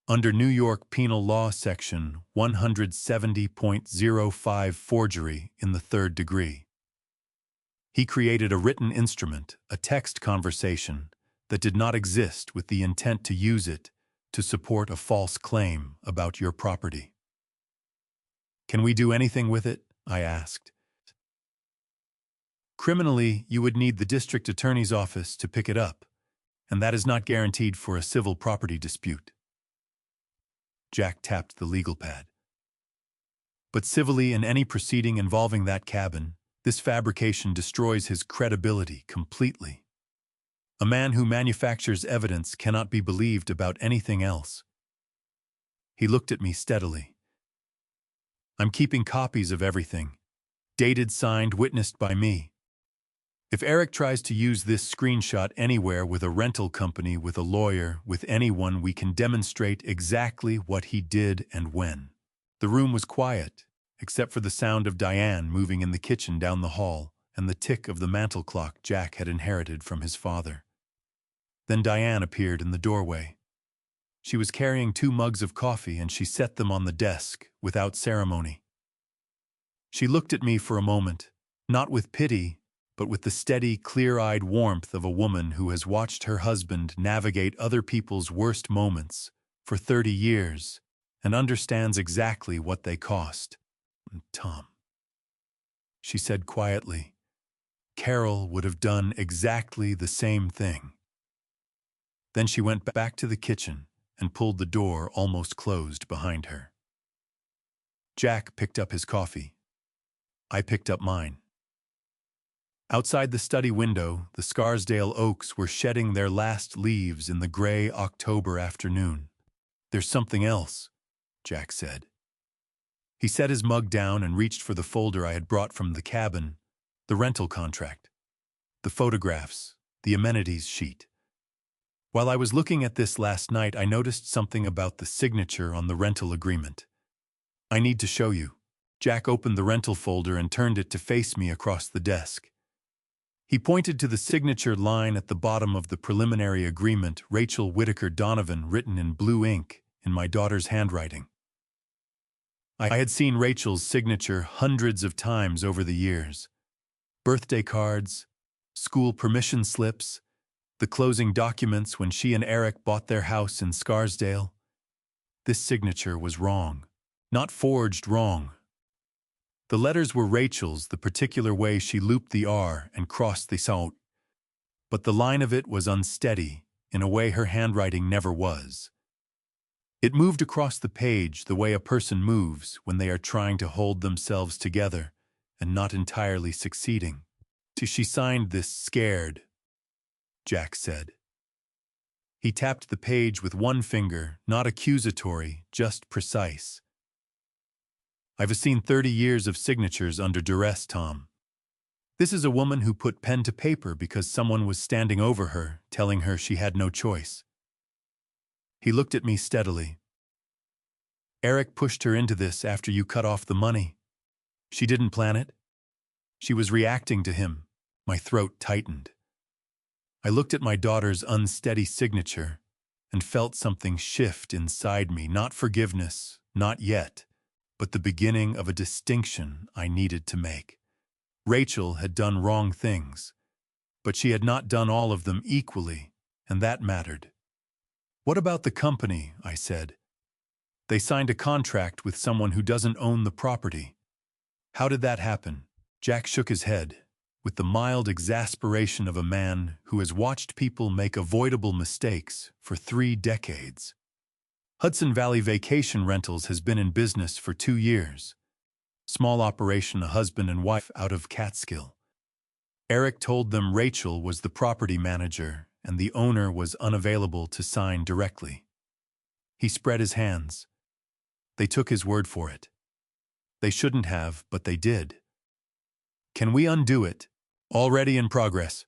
Under New York Penal Law Section 170.05 forgery in the third degree. He created a written instrument, a text conversation, that did not exist with the intent to use it to support a false claim about your property." "Can we do anything with it?" I asked. "Criminally, you would need the district attorney's office to pick it up, and that is not guaranteed for a civil property dispute." Jack tapped the legal pad. "But civilly, in any proceeding involving that cabin, this fabrication destroys his credibility completely. A man who manufactures evidence cannot be believed about anything else." He looked at me steadily. "I'm keeping copies of everything, dated, signed, witnessed by me. If Eric tries to use this screenshot anywhere with a rental company, with a lawyer, with anyone, we can demonstrate exactly what he did and when." The room was quiet, except for the sound of Diane moving in the kitchen down the hall and the tick of the mantel clock Jack had inherited from his father. Then Diane appeared in the doorway. She was carrying 2 mugs of coffee, and she set them on the desk without ceremony. She looked at me for a moment, not with pity, but with the steady, clear-eyed warmth of a woman who has watched her husband navigate other people's worst moments for 30 years and understands exactly what they cost. "Tom," she said quietly, "Carol would have done exactly the same thing." Then she went back to the kitchen and pulled the door almost closed behind her. Jack picked up his coffee. I picked up mine. Outside the study window, the Scarsdale oaks were shedding their last leaves in the gray October afternoon. "There's something else," Jack said. He set his mug down and reached for the folder I had brought from the cabin, the rental contract, the photographs, the amenities sheet. "While I was looking at this last night, I noticed something about the signature on the rental agreement. I need to show you." Jack opened the rental folder and turned it to face me across the desk. He pointed to the signature line at the bottom of the preliminary agreement, "Rachel Whitaker Donovan," written in blue ink in my daughter's handwriting. I had seen Rachel's signature hundreds of times over the years. Birthday cards, school permission slips, the closing documents when she and Eric bought their house in Scarsdale. This signature was wrong. Not forged, wrong. The letters were Rachel's, the particular way she looped the R and crossed the out. But the line of it was unsteady, in a way her handwriting never was. It moved across the page the way a person moves when they are trying to hold themselves together and not entirely succeeding. She signed this scared, Jack said. He tapped the page with one finger, not accusatory, just precise. I've seen 30 years of signatures under duress, Tom. This is a woman who put pen to paper because someone was standing over her, telling her she had no choice. He looked at me steadily. Eric pushed her into this after you cut off the money. She didn't plan it. She was reacting to him. My throat tightened. I looked at my daughter's unsteady signature and felt something shift inside me, not forgiveness, not yet, but the beginning of a distinction I needed to make. Rachel had done wrong things, but she had not done all of them equally, and that mattered. What about the company? I said. They signed a contract with someone who doesn't own the property. How did that happen? Jack shook his head, with the mild exasperation of a man who has watched people make avoidable mistakes for 3 decades. Hudson Valley Vacation Rentals has been in business for 2 years. Small operation, a husband and wife out of Catskill. Eric told them Rachel was the property manager and the owner was unavailable to sign directly. He spread his hands. They took his word for it. They shouldn't have, but they did. Can we undo it? Already in progress.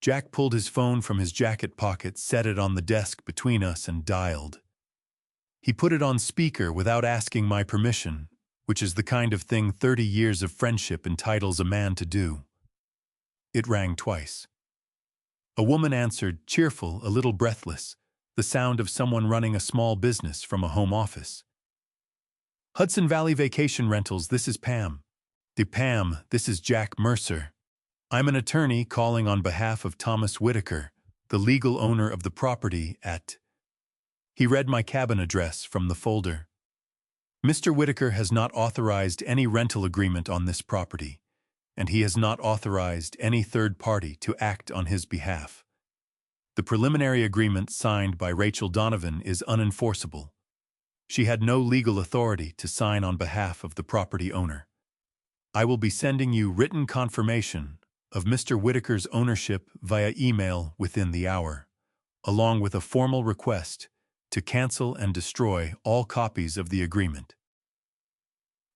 Jack pulled his phone from his jacket pocket, set it on the desk between us, and dialed. He put it on speaker without asking my permission, which is the kind of thing 30 years of friendship entitles a man to do. It rang twice. A woman answered, cheerful, a little breathless, the sound of someone running a small business from a home office. Hudson Valley Vacation Rentals, this is Pam. Pam, this is Jack Mercer. I'm an attorney calling on behalf of Thomas Whitaker, the legal owner of the property at... He read my cabin address from the folder. Mr. Whitaker has not authorized any rental agreement on this property, and he has not authorized any third party to act on his behalf. The preliminary agreement signed by Rachel Donovan is unenforceable. She had no legal authority to sign on behalf of the property owner. I will be sending you written confirmation of Mr. Whitaker's ownership via email within the hour, along with a formal request to cancel and destroy all copies of the agreement.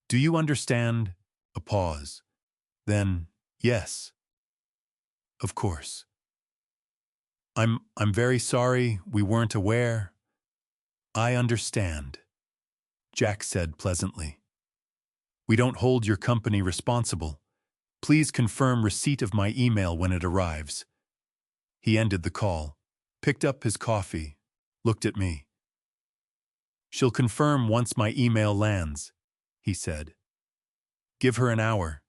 Do you understand? A pause. Then, yes. Of course. I'm very sorry, we weren't aware. I understand, Jack said pleasantly. We don't hold your company responsible. Please confirm receipt of my email when it arrives. He ended the call, picked up his coffee, looked at me. She'll confirm once my email lands, he said. Give her an hour.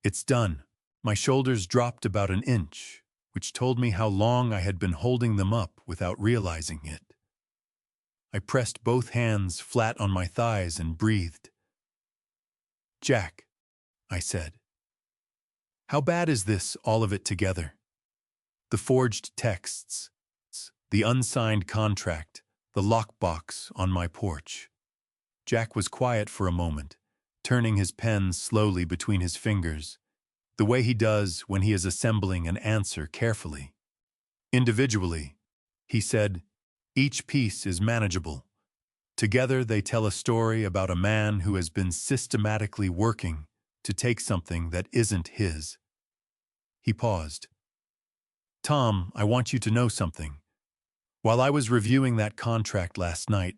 It's done. My shoulders dropped about an inch, which told me how long I had been holding them up without realizing it. I pressed both hands flat on my thighs and breathed. Jack, I said. How bad is this, all of it together? The forged texts, the unsigned contract, the lockbox on my porch. Jack was quiet for a moment, turning his pen slowly between his fingers, the way he does when he is assembling an answer carefully. Individually, he said, each piece is manageable. Together they tell a story about a man who has been systematically working to take something that isn't his. He paused. Tom, I want you to know something. While I was reviewing that contract last night,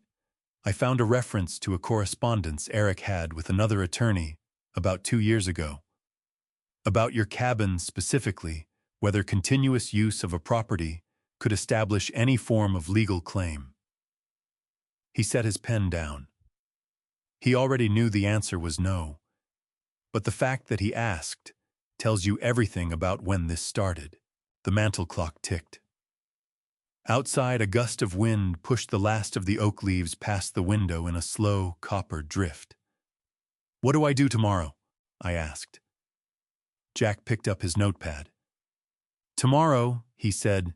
I found a reference to a correspondence Eric had with another attorney about 2 years ago. About your cabin specifically, whether continuous use of a property could establish any form of legal claim. He set his pen down. He already knew the answer was no. But the fact that he asked tells you everything about when this started. The mantel clock ticked. Outside, a gust of wind pushed the last of the oak leaves past the window in a slow copper drift. What do I do tomorrow? I asked. Jack picked up his notepad. Tomorrow, he said,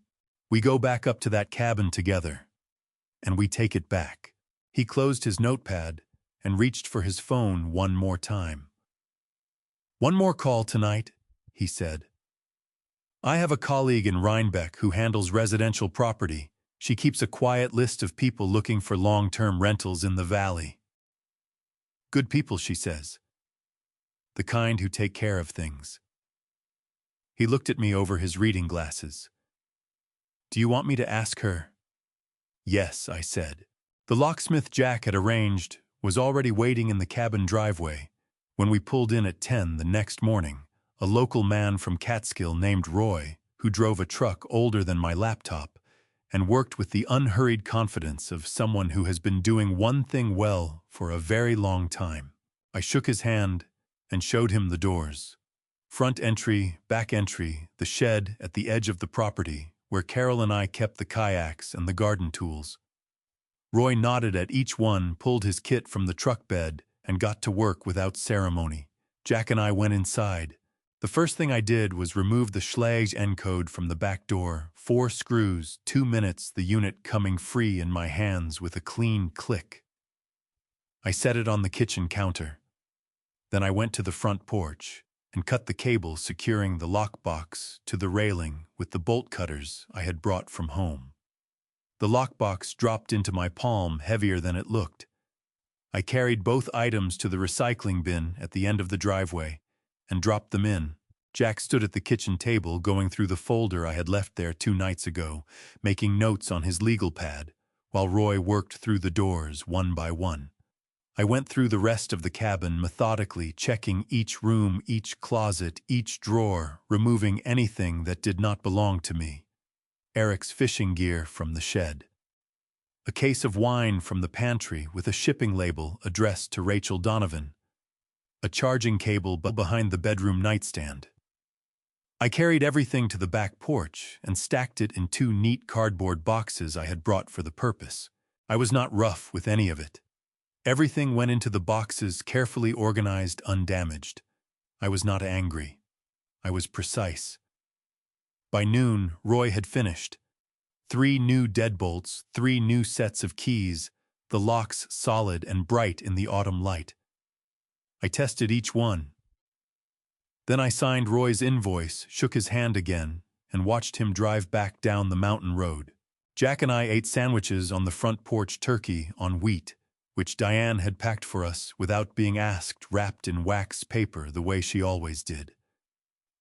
we go back up to that cabin together. and we take it back. He closed his notepad and reached for his phone one more time. "One more call tonight," he said. "I have a colleague in Rhinebeck who handles residential property. She keeps a quiet list of people looking for long-term rentals in the valley. Good people, she says. The kind who take care of things." He looked at me over his reading glasses. "Do you want me to ask her?" "Yes," I said. The locksmith Jack had arranged was already waiting in the cabin driveway. When we pulled in at 10 the next morning, a local man from Catskill named Roy, who drove a truck older than my laptop, and worked with the unhurried confidence of someone who has been doing one thing well for a very long time. I shook his hand and showed him the doors. Front entry, back entry, the shed at the edge of the property, where Carol and I kept the kayaks and the garden tools. Roy nodded at each one, pulled his kit from the truck bed, and got to work without ceremony. Jack and I went inside. The first thing I did was remove the Schlage encode from the back door. 4 screws, 2 minutes, the unit coming free in my hands with a clean click. I set it on the kitchen counter. Then I went to the front porch and cut the cable securing the lockbox to the railing with the bolt cutters I had brought from home. The lockbox dropped into my palm heavier than it looked. I carried both items to the recycling bin at the end of the driveway and dropped them in. Jack stood at the kitchen table going through the folder I had left there 2 nights ago, making notes on his legal pad, while Roy worked through the doors one by one. I went through the rest of the cabin methodically, checking each room, each closet, each drawer, removing anything that did not belong to me. Eric's fishing gear from the shed. A case of wine from the pantry with a shipping label addressed to Rachel Donovan. A charging cable behind the bedroom nightstand. I carried everything to the back porch and stacked it in 2 neat cardboard boxes I had brought for the purpose. I was not rough with any of it. Everything went into the boxes, carefully organized, undamaged. I was not angry. I was precise. By noon, Roy had finished. 3 new deadbolts, 3 new sets of keys, the locks solid and bright in the autumn light. I tested each one. Then I signed Roy's invoice, shook his hand again, and watched him drive back down the mountain road. Jack and I ate sandwiches on the front porch, turkey on wheat, which Diane had packed for us without being asked, wrapped in wax paper the way she always did.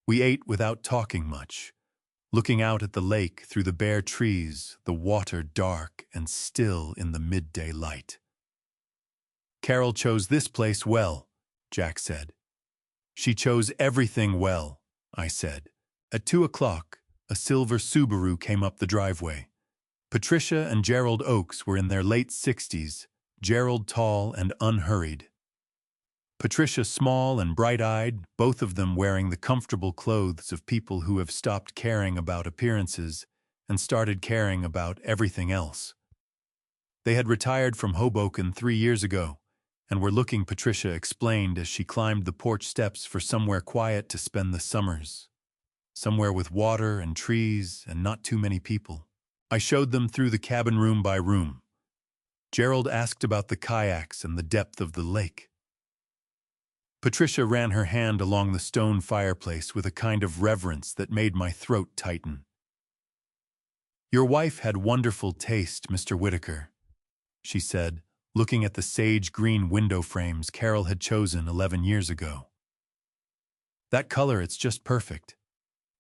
We ate without talking much, looking out at the lake through the bare trees, the water dark and still in the midday light. "Carol chose this place well," Jack said. "She chose everything well," I said. At 2 o'clock, a silver Subaru came up the driveway. Patricia and Gerald Oakes were in their late 60s, Gerald tall and unhurried. Patricia small and bright-eyed, both of them wearing the comfortable clothes of people who have stopped caring about appearances and started caring about everything else. They had retired from Hoboken 3 years ago and were looking, Patricia explained as she climbed the porch steps, for somewhere quiet to spend the summers. Somewhere with water and trees and not too many people. I showed them through the cabin room by room. Gerald asked about the kayaks and the depth of the lake. Patricia ran her hand along the stone fireplace with a kind of reverence that made my throat tighten. "Your wife had wonderful taste, Mr. Whitaker," she said, looking at the sage-green window frames Carol had chosen 11 years ago. "That color, it's just perfect.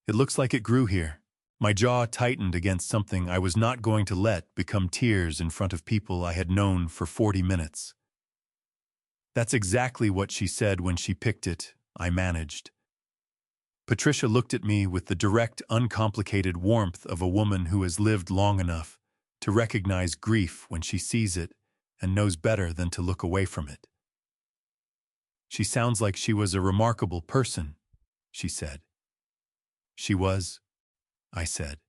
It looks like it grew here." My jaw tightened against something I was not going to let become tears in front of people I had known for 40 minutes. "That's exactly what she said when she picked it," I managed. Patricia looked at me with the direct, uncomplicated warmth of a woman who has lived long enough to recognize grief when she sees it and knows better than to look away from it. "She sounds like she was a remarkable person," she said. "She was," I said.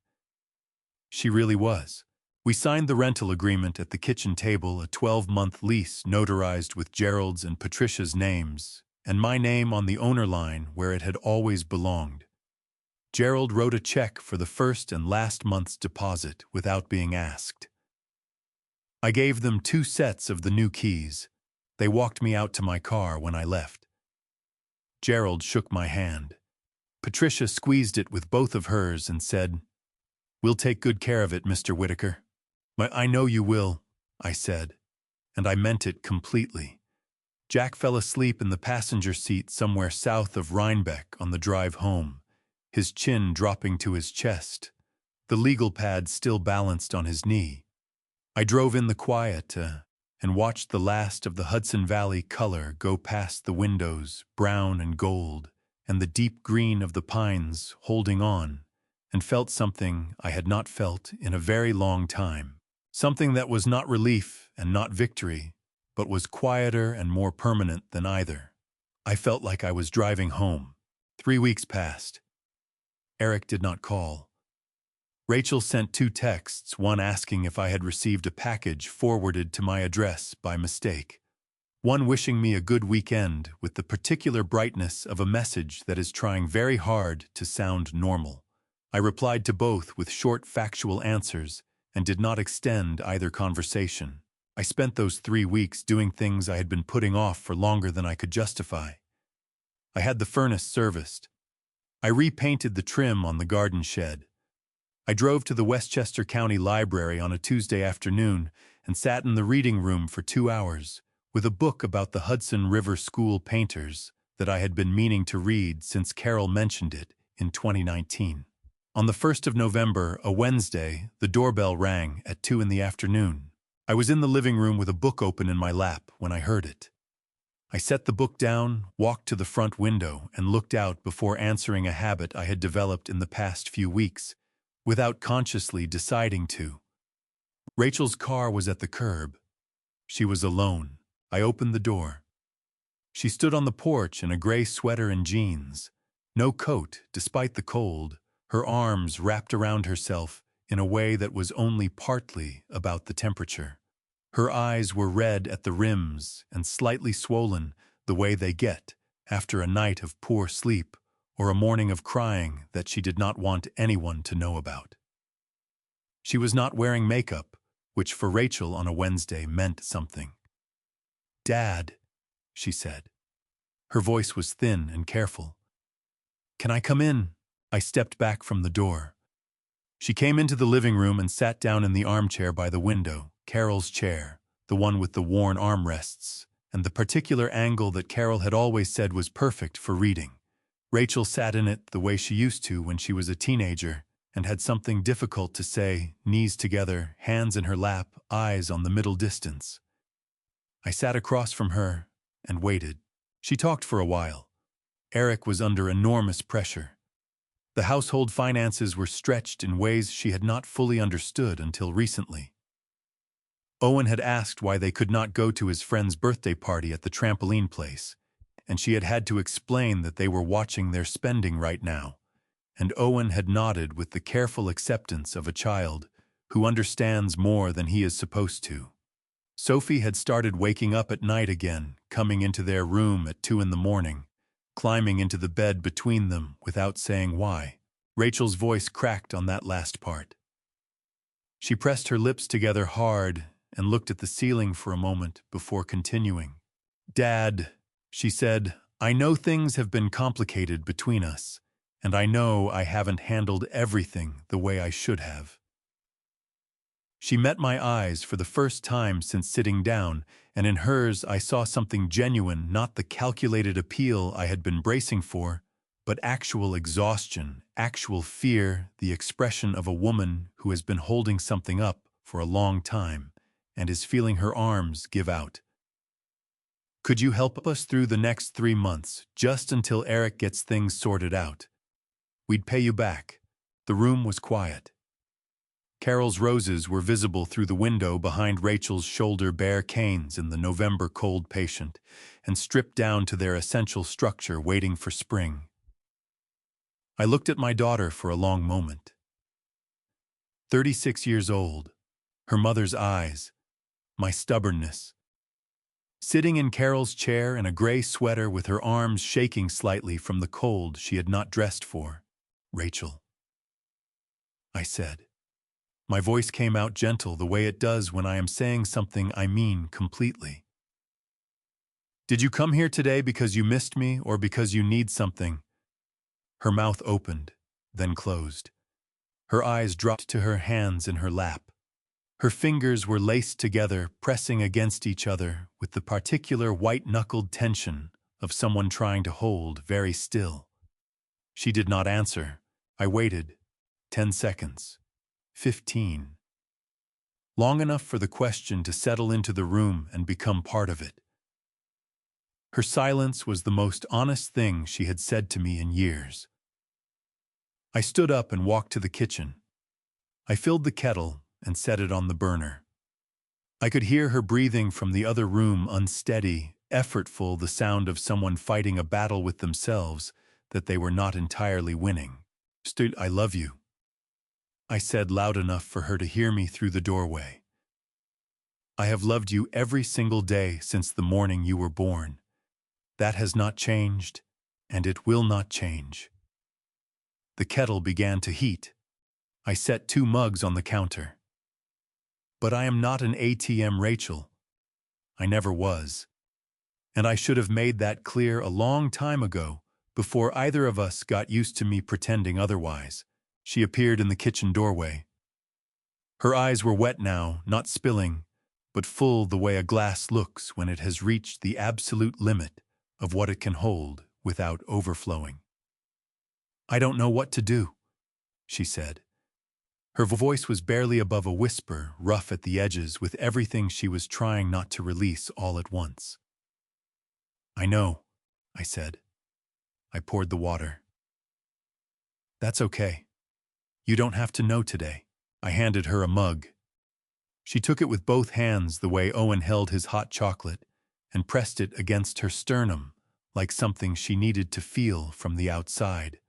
"She really was." We signed the rental agreement at the kitchen table, a 12-month lease notarized with Gerald's and Patricia's names, and my name on the owner line where it had always belonged. Gerald wrote a check for the first and last month's deposit without being asked. I gave them 2 sets of the new keys. They walked me out to my car when I left. Gerald shook my hand. Patricia squeezed it with both of hers and said, "We'll take good care of it, Mr. Whitaker." "I know you will," I said, and I meant it completely. Jack fell asleep in the passenger seat somewhere south of Rhinebeck on the drive home, his chin dropping to his chest, the legal pad still balanced on his knee. I drove in the quiet and watched the last of the Hudson Valley color go past the windows, brown and gold, and the deep green of the pines holding on, and felt something I had not felt in a very long time. Something that was not relief and not victory, but was quieter and more permanent than either. I felt like I was driving home. 3 weeks passed. Eric did not call. Rachel sent 2 texts, one asking if I had received a package forwarded to my address by mistake. One wishing me a good weekend with the particular brightness of a message that is trying very hard to sound normal. I replied to both with short factual answers and did not extend either conversation. I spent those 3 weeks doing things I had been putting off for longer than I could justify. I had the furnace serviced. I repainted the trim on the garden shed. I drove to the Westchester County Library on a Tuesday afternoon and sat in the reading room for 2 hours with a book about the Hudson River School painters that I had been meaning to read since Carol mentioned it in 2019. On the 1st of November, a Wednesday, the doorbell rang at 2 in the afternoon. I was in the living room with a book open in my lap when I heard it. I set the book down, walked to the front window, and looked out before answering a habit I had developed in the past few weeks, without consciously deciding to. Rachel's car was at the curb. She was alone. I opened the door. She stood on the porch in a gray sweater and jeans. No coat, despite the cold, her arms wrapped around herself in a way that was only partly about the temperature. Her eyes were red at the rims and slightly swollen the way they get after a night of poor sleep or a morning of crying that she did not want anyone to know about. She was not wearing makeup, which for Rachel on a Wednesday meant something. "Dad," she said. Her voice was thin and careful. "Can I come in?" I stepped back from the door. She came into the living room and sat down in the armchair by the window, Carol's chair, the one with the worn armrests, and the particular angle that Carol had always said was perfect for reading. Rachel sat in it the way she used to when she was a teenager and had something difficult to say, knees together, hands in her lap, eyes on the middle distance. I sat across from her and waited. She talked for a while. Eric was under enormous pressure. The household finances were stretched in ways she had not fully understood until recently. Owen had asked why they could not go to his friend's birthday party at the trampoline place, and she had had to explain that they were watching their spending right now, and Owen had nodded with the careful acceptance of a child who understands more than he is supposed to. Sophie had started waking up at night again, coming into their room at 2 in the morning, climbing into the bed between them without saying why. Rachel's voice cracked on that last part. She pressed her lips together hard and looked at the ceiling for a moment before continuing. "Dad," she said, "I know things have been complicated between us, and I know I haven't handled everything the way I should have." She met my eyes for the first time since sitting down, and in hers I saw something genuine, not the calculated appeal I had been bracing for, but actual exhaustion, actual fear, the expression of a woman who has been holding something up for a long time and is feeling her arms give out. "Could you help us through the next 3 months, just until Eric gets things sorted out? We'd pay you back." The room was quiet. Carol's roses were visible through the window behind Rachel's shoulder-bare canes in the November cold patient, and stripped down to their essential structure waiting for spring. I looked at my daughter for a long moment. 36 years old, her mother's eyes, my stubbornness. Sitting in Carol's chair in a gray sweater with her arms shaking slightly from the cold she had not dressed for. "Rachel," I said. My voice came out gentle the way it does when I am saying something I mean completely. Did you come here today because you missed me or because you need something? Her mouth opened, then closed. Her eyes dropped to her hands in her lap. Her fingers were laced together, pressing against each other with the particular white-knuckled tension of someone trying to hold very still. She did not answer. I waited. 10 seconds. 15. Long enough for the question to settle into the room and become part of it. Her silence was the most honest thing she had said to me in years. I stood up and walked to the kitchen. I filled the kettle and set it on the burner. I could hear her breathing from the other room, unsteady, effortful, the sound of someone fighting a battle with themselves that they were not entirely winning. "I love you," I said loud enough for her to hear me through the doorway. "I have loved you every single day since the morning you were born. That has not changed, and it will not change." The kettle began to heat. I set 2 mugs on the counter. But I am not an ATM, Rachel. I never was. And I should have made that clear a long time ago, before either of us got used to me pretending otherwise. She appeared in the kitchen doorway. Her eyes were wet now, not spilling, but full the way a glass looks when it has reached the absolute limit of what it can hold without overflowing. "I don't know what to do," she said. Her voice was barely above a whisper, rough at the edges with everything she was trying not to release all at once. "I know," I said. I poured the water. "That's okay. You don't have to know today." I handed her a mug. She took it with both hands the way Owen held his hot chocolate and pressed it against her sternum like something she needed to feel from the outside.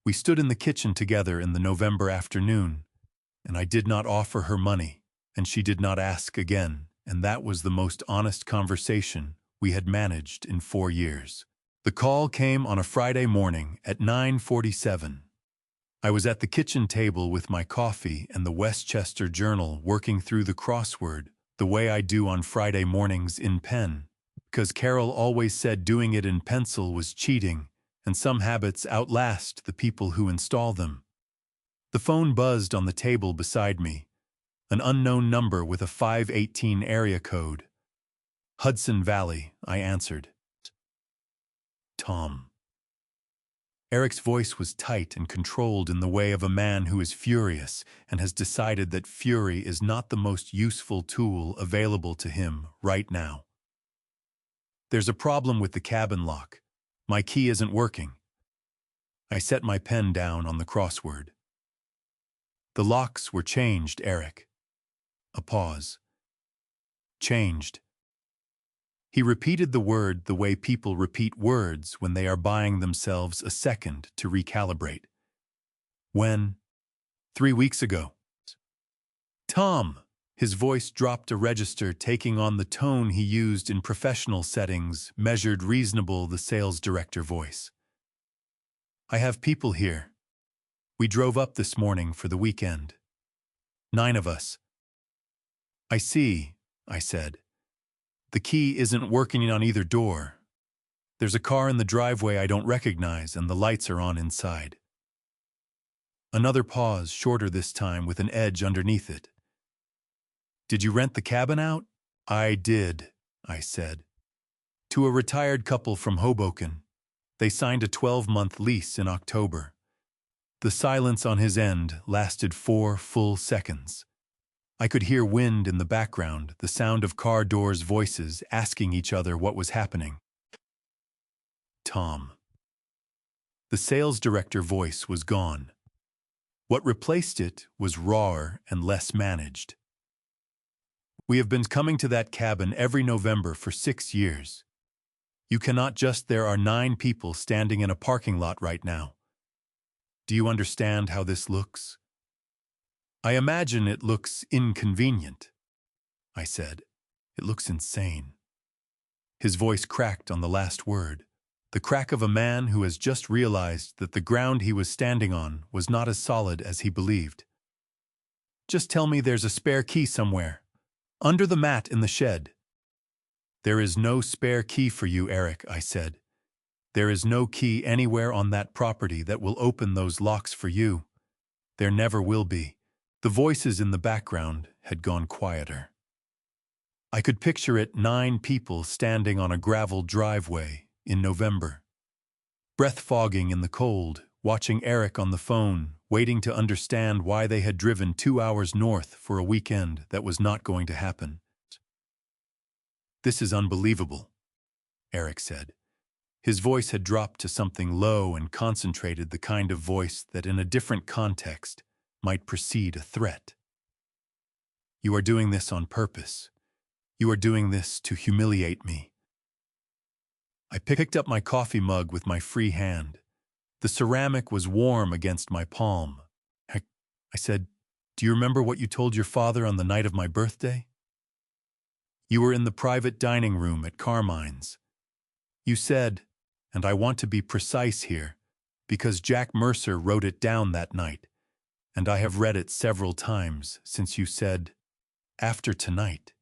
We stood in the kitchen together in the November afternoon, and I did not offer her money, and she did not ask again, and that was the most honest conversation we had managed in 4 years. The call came on a Friday morning at 9:47. I was at the kitchen table with my coffee and the Westchester Journal working through the crossword the way I do on Friday mornings in pen, because Carol always said doing it in pencil was cheating, and some habits outlast the people who install them. The phone buzzed on the table beside me, an unknown number with a 518 area code. "Hudson Valley," I answered. "Tom." Eric's voice was tight and controlled in the way of a man who is furious and has decided that fury is not the most useful tool available to him right now. "There's a problem with the cabin lock. My key isn't working." I set my pen down on the crossword. "The locks were changed, Eric." A pause. "Changed." He repeated the word the way people repeat words when they are buying themselves a second to recalibrate. "When?" "3 weeks ago." "Tom!" His voice dropped a register, taking on the tone he used in professional settings, measured reasonable, the sales director voice. "I have people here. We drove up this morning for the weekend. 9 of us." "I see," I said. "The key isn't working on either door. There's a car in the driveway I don't recognize, and the lights are on inside." Another pause, shorter this time, with an edge underneath it. "Did you rent the cabin out?" "I did," I said. "To a retired couple from Hoboken. They signed a 12-month lease in October." The silence on his end lasted 4 full seconds. I could hear wind in the background, the sound of car doors' voices asking each other what was happening. "Tom." The sales director voice was gone. What replaced it was rawer and less managed. "We have been coming to that cabin every November for 6 years. You cannot just, there are 9 people standing in a parking lot right now. Do you understand how this looks?" "I imagine it looks inconvenient," I said. "It looks insane." His voice cracked on the last word, the crack of a man who has just realized that the ground he was standing on was not as solid as he believed. Just tell me there's a spare key somewhere. Under the mat in the shed. There is no spare key for you, Eric, I said. There is no key anywhere on that property that will open those locks for you. There never will be. The voices in the background had gone quieter. I could picture it 9 people standing on a gravel driveway in November. Breath fogging in the cold, watching Eric on the phone, waiting to understand why they had driven 2 hours north for a weekend that was not going to happen. "This is unbelievable," Eric said. His voice had dropped to something low and concentrated, the kind of voice that in a different context might precede a threat. "You are doing this on purpose. You are doing this to humiliate me." I picked up my coffee mug with my free hand. The ceramic was warm against my palm. I said, "Do you remember what you told your father on the night of my birthday?" "You were in the private dining room at Carmine's. You said, and I want to be precise here, because Jack Mercer wrote it down that night, and I have read it several times since you said, 'After tonight,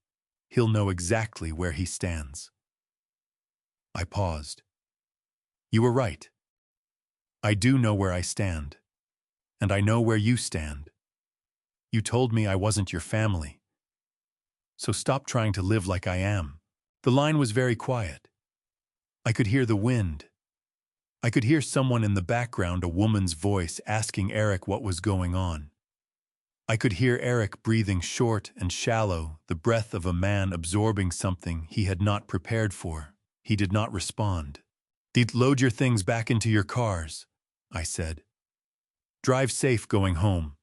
he'll know exactly where he stands.'" I paused. "You were right. I do know where I stand. And I know where you stand. You told me I wasn't your family. So stop trying to live like I am." The line was very quiet. I could hear the wind. I could hear someone in the background, a woman's voice, asking Eric what was going on. I could hear Eric breathing short and shallow, the breath of a man absorbing something he had not prepared for. He did not respond. "Load your things back into your cars," I said. "Drive safe going home.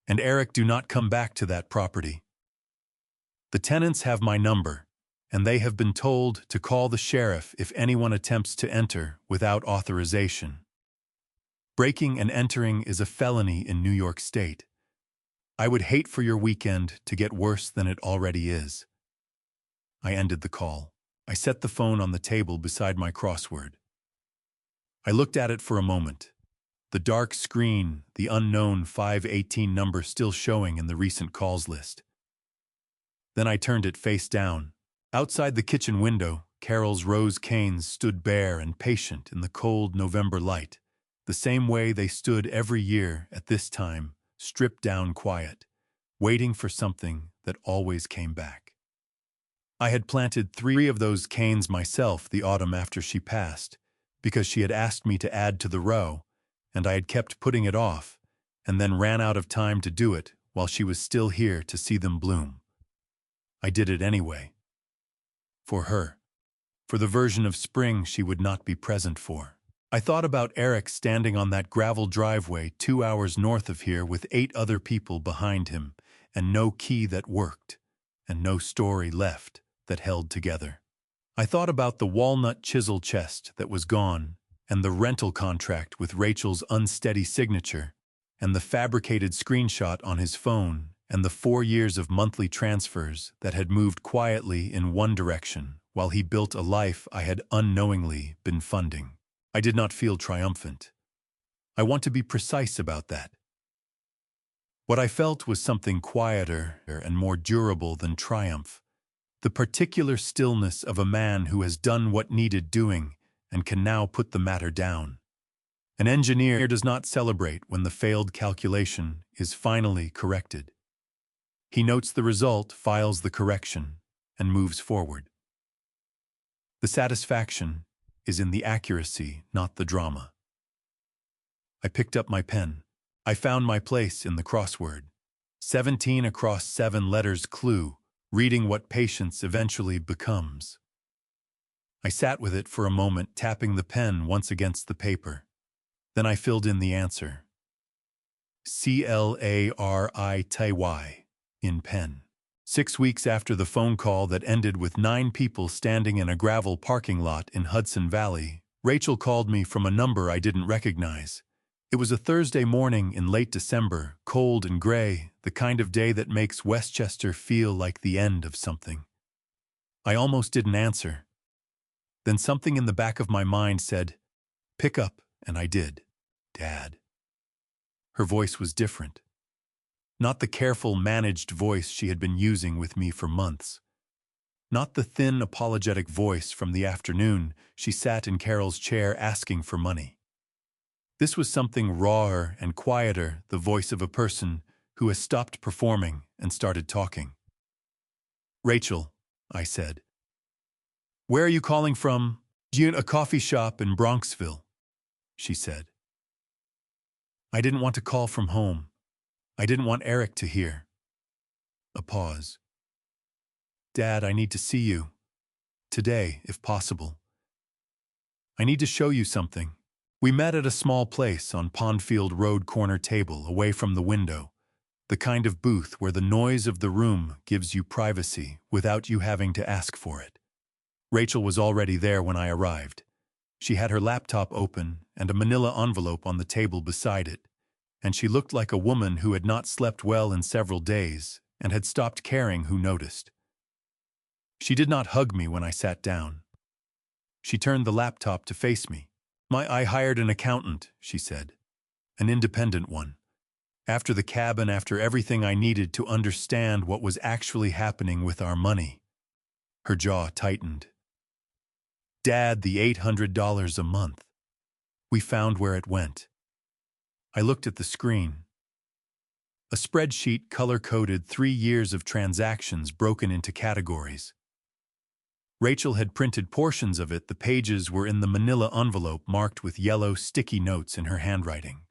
And Eric, do not come back to that property. The tenants have my number, and they have been told to call the sheriff if anyone attempts to enter without authorization. Breaking and entering is a felony in New York State. I would hate for your weekend to get worse than it already is." I ended the call. I set the phone on the table beside my crossword. I looked at it for a moment. The dark screen, the unknown 518 number still showing in the recent calls list. Then I turned it face down. Outside the kitchen window, Carol's rose canes stood bare and patient in the cold November light, the same way they stood every year at this time, stripped down quiet, waiting for something that always came back. I had planted 3 of those canes myself the autumn after she passed, because she had asked me to add to the row, and I had kept putting it off, and then ran out of time to do it while she was still here to see them bloom. I did it anyway. For her. For the version of spring she would not be present for. I thought about Eric standing on that gravel driveway 2 hours north of here with 8 other people behind him, and no key that worked, and no story left that held together. I thought about the walnut chisel chest that was gone, and the rental contract with Rachel's unsteady signature, and the fabricated screenshot on his phone, and the 4 years of monthly transfers that had moved quietly in one direction while he built a life I had unknowingly been funding. I did not feel triumphant. I want to be precise about that. What I felt was something quieter and more durable than triumph. The particular stillness of a man who has done what needed doing and can now put the matter down. An engineer does not celebrate when the failed calculation is finally corrected. He notes the result, files the correction, and moves forward. The satisfaction is in the accuracy, not the drama. I picked up my pen. I found my place in the crossword. 17 across 7 letters clue, reading what patience eventually becomes. I sat with it for a moment, tapping the pen once against the paper. Then I filled in the answer. CLARITY in pen. 6 weeks after the phone call that ended with 9 people standing in a gravel parking lot in Hudson Valley, Rachel called me from a number I didn't recognize. It was a Thursday morning in late December, cold and gray, the kind of day that makes Westchester feel like the end of something. I almost didn't answer. Then something in the back of my mind said, "Pick up," and I did. "Dad." Her voice was different. Not the careful, managed voice she had been using with me for months. Not the thin, apologetic voice from the afternoon she sat in Carol's chair asking for money. This was something rawer and quieter, the voice of a person who has stopped performing and started talking. "Rachel," I said. "Where are you calling from?" "A coffee shop in Bronxville," she said. I didn't want to call from home. I didn't want Eric to hear. A pause. "Dad, I need to see you. Today, if possible. I need to show you something." We met at a small place on Pondfield Road corner table away from the window, the kind of booth where the noise of the room gives you privacy without you having to ask for it. Rachel was already there when I arrived. She had her laptop open and a manila envelope on the table beside it, and she looked like a woman who had not slept well in several days and had stopped caring who noticed. She did not hug me when I sat down. She turned the laptop to face me. "I hired an accountant," she said. "An independent one. After the cabin, after everything I needed to understand what was actually happening with our money." Her jaw tightened. "Dad, the $800 a month. We found where it went." I looked at the screen. A spreadsheet color-coded 3 years of transactions broken into categories. Rachel had printed portions of it. The pages were in the manila envelope marked with yellow sticky notes in her handwriting.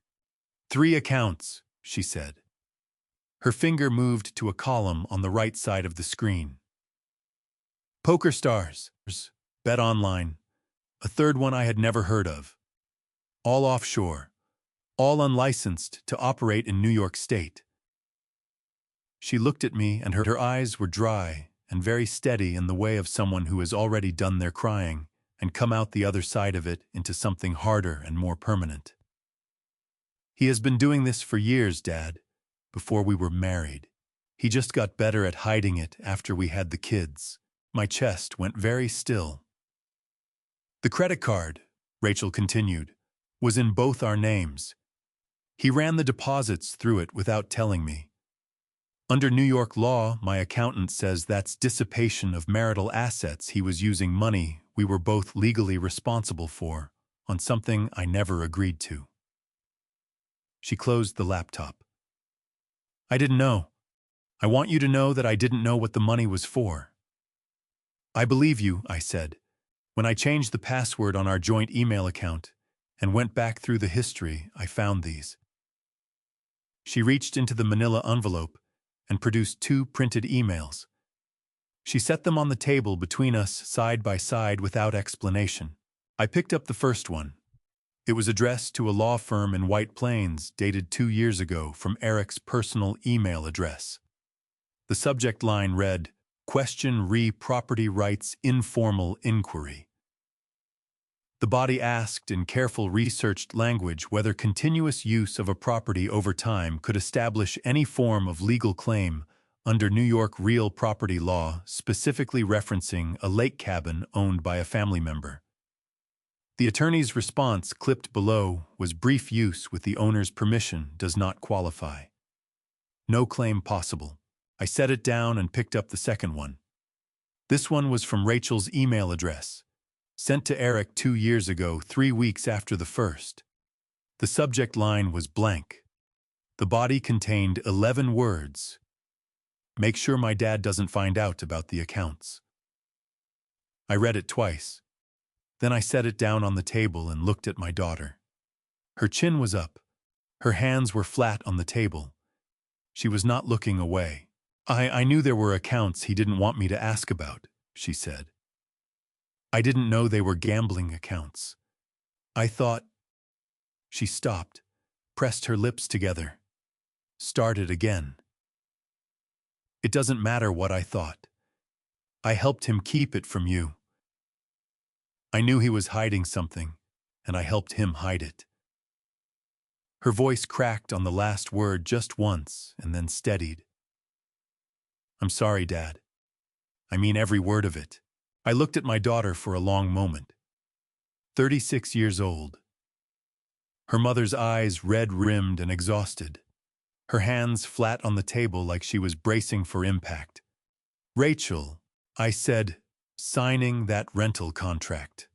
"3 accounts," she said. Her finger moved to a column on the right side of the screen. "Poker Stars, Bet Online, a third one I had never heard of. All offshore, all unlicensed to operate in New York State." She looked at me, and her eyes were dry and very steady in the way of someone who has already done their crying and come out the other side of it into something harder and more permanent. "He has been doing this for years, Dad, before we were married. He just got better at hiding it after we had the kids." My chest went very still. "The credit card," Rachel continued, "was in both our names. He ran the deposits through it without telling me. Under New York law, my accountant says that's dissipation of marital assets. He was using money we were both legally responsible for on something I never agreed to." She closed the laptop. "I didn't know. I want you to know that I didn't know what the money was for." "I believe you," I said. "When I changed the password on our joint email account and went back through the history, I found these." She reached into the manila envelope and produced 2 printed emails. She set them on the table between us side by side without explanation. I picked up the first one. It was addressed to a law firm in White Plains, dated 2 years ago from Eric's personal email address. The subject line read, "Question re property rights informal inquiry." The body asked in careful researched language whether continuous use of a property over time could establish any form of legal claim under New York real property law, specifically referencing a lake cabin owned by a family member. The attorney's response, clipped below, was brief: "Use with the owner's permission does not qualify. No claim possible." I set it down and picked up the second one. This one was from Rachel's email address, sent to Eric 2 years ago, 3 weeks after the first. The subject line was blank. The body contained 11 words. "Make sure my dad doesn't find out about the accounts." I read it twice. Then I set it down on the table and looked at my daughter. Her chin was up. Her hands were flat on the table. She was not looking away. I knew there were accounts he didn't want me to ask about," she said. "I didn't know they were gambling accounts. I thought—" She stopped, pressed her lips together, started again. "It doesn't matter what I thought. I helped him keep it from you. I knew he was hiding something, and I helped him hide it." Her voice cracked on the last word just once and then steadied. "I'm sorry, Dad. I mean every word of it." I looked at my daughter for a long moment. 36 years old. Her mother's eyes red-rimmed and exhausted. her hands flat on the table like she was bracing for impact. "Rachel," I said, signing that rental contract.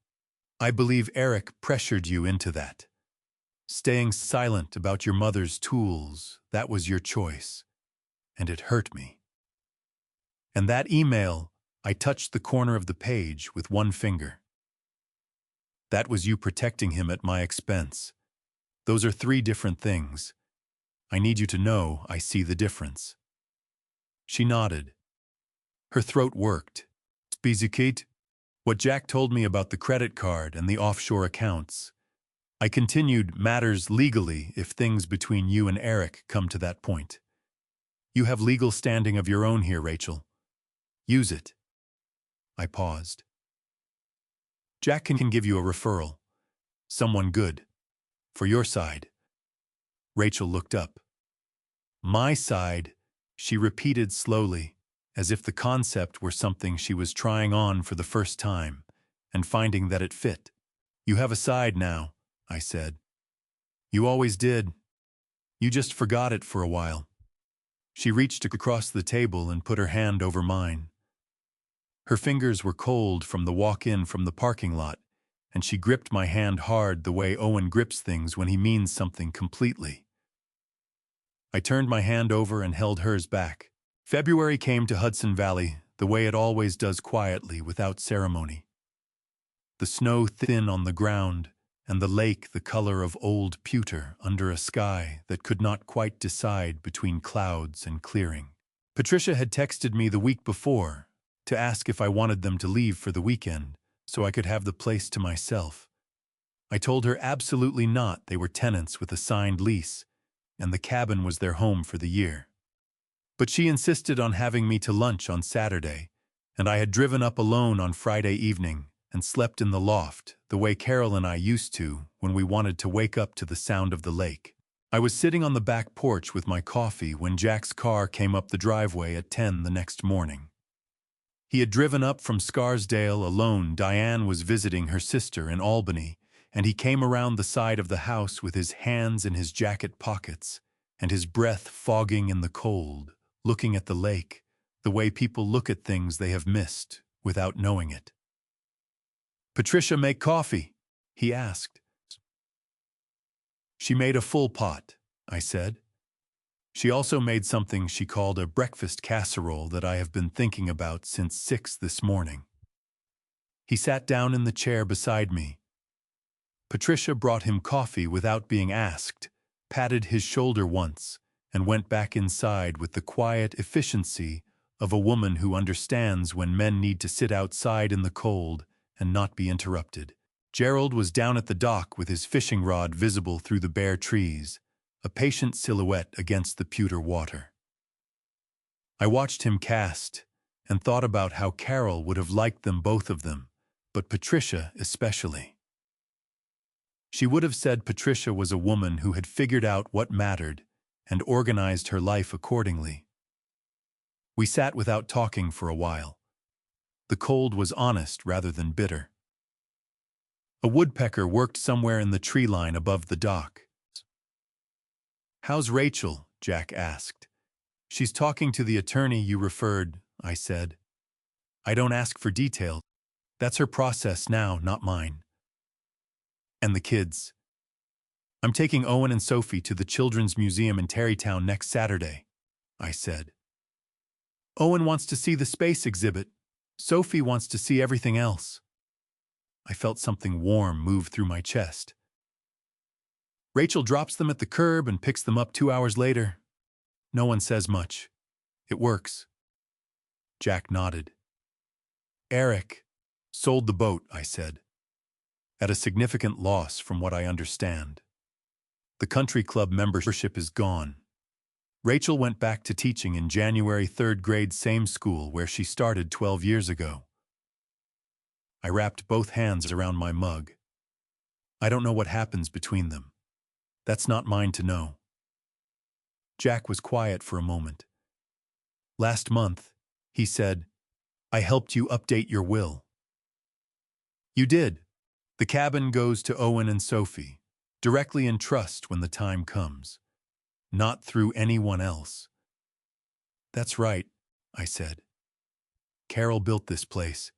"I believe Eric pressured you into that. Staying silent about your mother's tools, that was your choice. And it hurt me." And that email, I touched the corner of the page with one finger. "That was you protecting him at my expense. Those are three different things. I need you to know I see the difference." She nodded. Her throat worked. "Spizikate, what Jack told me about the credit card and the offshore accounts. I continued matters legally if things between you and Eric come to that point. You have legal standing of your own here, Rachel. Use it." I paused. "Jack can give you a referral. Someone good. For your side." Rachel looked up. "My side," she repeated slowly, as if the concept were something she was trying on for the first time and finding that it fit. "You have a side now," I said. "You always did. You just forgot it for a while." She reached across the table and put her hand over mine. Her fingers were cold from the walk-in from the parking lot, and she gripped my hand hard the way Owen grips things when he means something completely. I turned my hand over and held hers back. February came to Hudson Valley the way it always does, quietly, without ceremony. The snow thin on the ground, and the lake the color of old pewter under a sky that could not quite decide between clouds and clearing. Patricia had texted me the week before to ask if I wanted them to leave for the weekend so I could have the place to myself. I told her absolutely not. They were tenants with a signed lease, and the cabin was their home for the year. But she insisted on having me to lunch on Saturday, and I had driven up alone on Friday evening and slept in the loft, the way Carol and I used to when we wanted to wake up to the sound of the lake. I was sitting on the back porch with my coffee when Jack's car came up the driveway at 10 the next morning. He had driven up from Scarsdale alone. Diane was visiting her sister in Albany, and he came around the side of the house with his hands in his jacket pockets and his breath fogging in the cold, looking at the lake, the way people look at things they have missed without knowing it. "Patricia make coffee?" he asked. "She made a full pot," I said. "She also made something she called a breakfast casserole that I have been thinking about since 6 this morning." He sat down in the chair beside me. Patricia brought him coffee without being asked, patted his shoulder once, and went back inside with the quiet efficiency of a woman who understands when men need to sit outside in the cold and not be interrupted. Gerald was down at the dock with his fishing rod visible through the bare trees, a patient silhouette against the pewter water. I watched him cast and thought about how Carol would have liked them, both of them, but Patricia especially. She would have said Patricia was a woman who had figured out what mattered and organized her life accordingly. We sat without talking for a while. The cold was honest rather than bitter. A woodpecker worked somewhere in the tree line above the dock. "How's Rachel?" Jack asked. "She's talking to the attorney you referred," I said. "I don't ask for details. That's her process now, not mine." "And the kids?" "I'm taking Owen and Sophie to the Children's Museum in Tarrytown next Saturday," I said. "Owen wants to see the space exhibit. Sophie wants to see everything else." I felt something warm move through my chest. "Rachel drops them at the curb and picks them up 2 hours later. No one says much. It works." Jack nodded. "Eric sold the boat," I said. "At a significant loss from what I understand. The country club membership is gone. Rachel went back to teaching in January, 3rd grade, same school where she started 12 years ago." I wrapped both hands around my mug. "I don't know what happens between them. That's not mine to know." Jack was quiet for a moment. "Last month," he said, "I helped you update your will." "You did. The cabin goes to Owen and Sophie, directly in trust when the time comes. not through anyone else. That's right, I said. Carol built this place.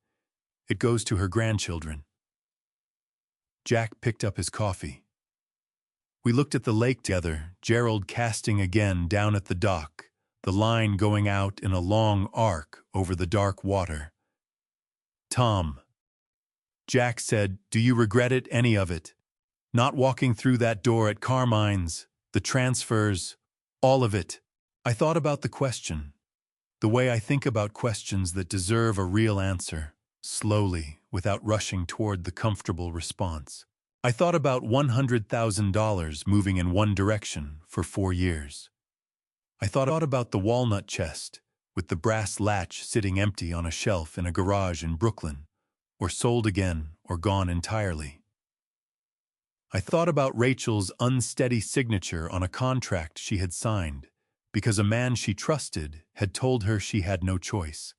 It goes to her grandchildren. Jack picked up his coffee. We looked at the lake together, Gerald casting again down at the dock, the line going out in a long arc over the dark water. Tom, Jack said, do you regret it, any of it? Not walking through that door at Carmine's, the transfers, all of it. I thought about the question, the way I think about questions that deserve a real answer, slowly, without rushing toward the comfortable response. I thought about $100,000 moving in one direction for 4 years. I thought about the walnut chest, with the brass latch sitting empty on a shelf in a garage in Brooklyn, or sold again, or gone entirely. I thought about Rachel's unsteady signature on a contract she had signed, because a man she trusted had told her she had no choice.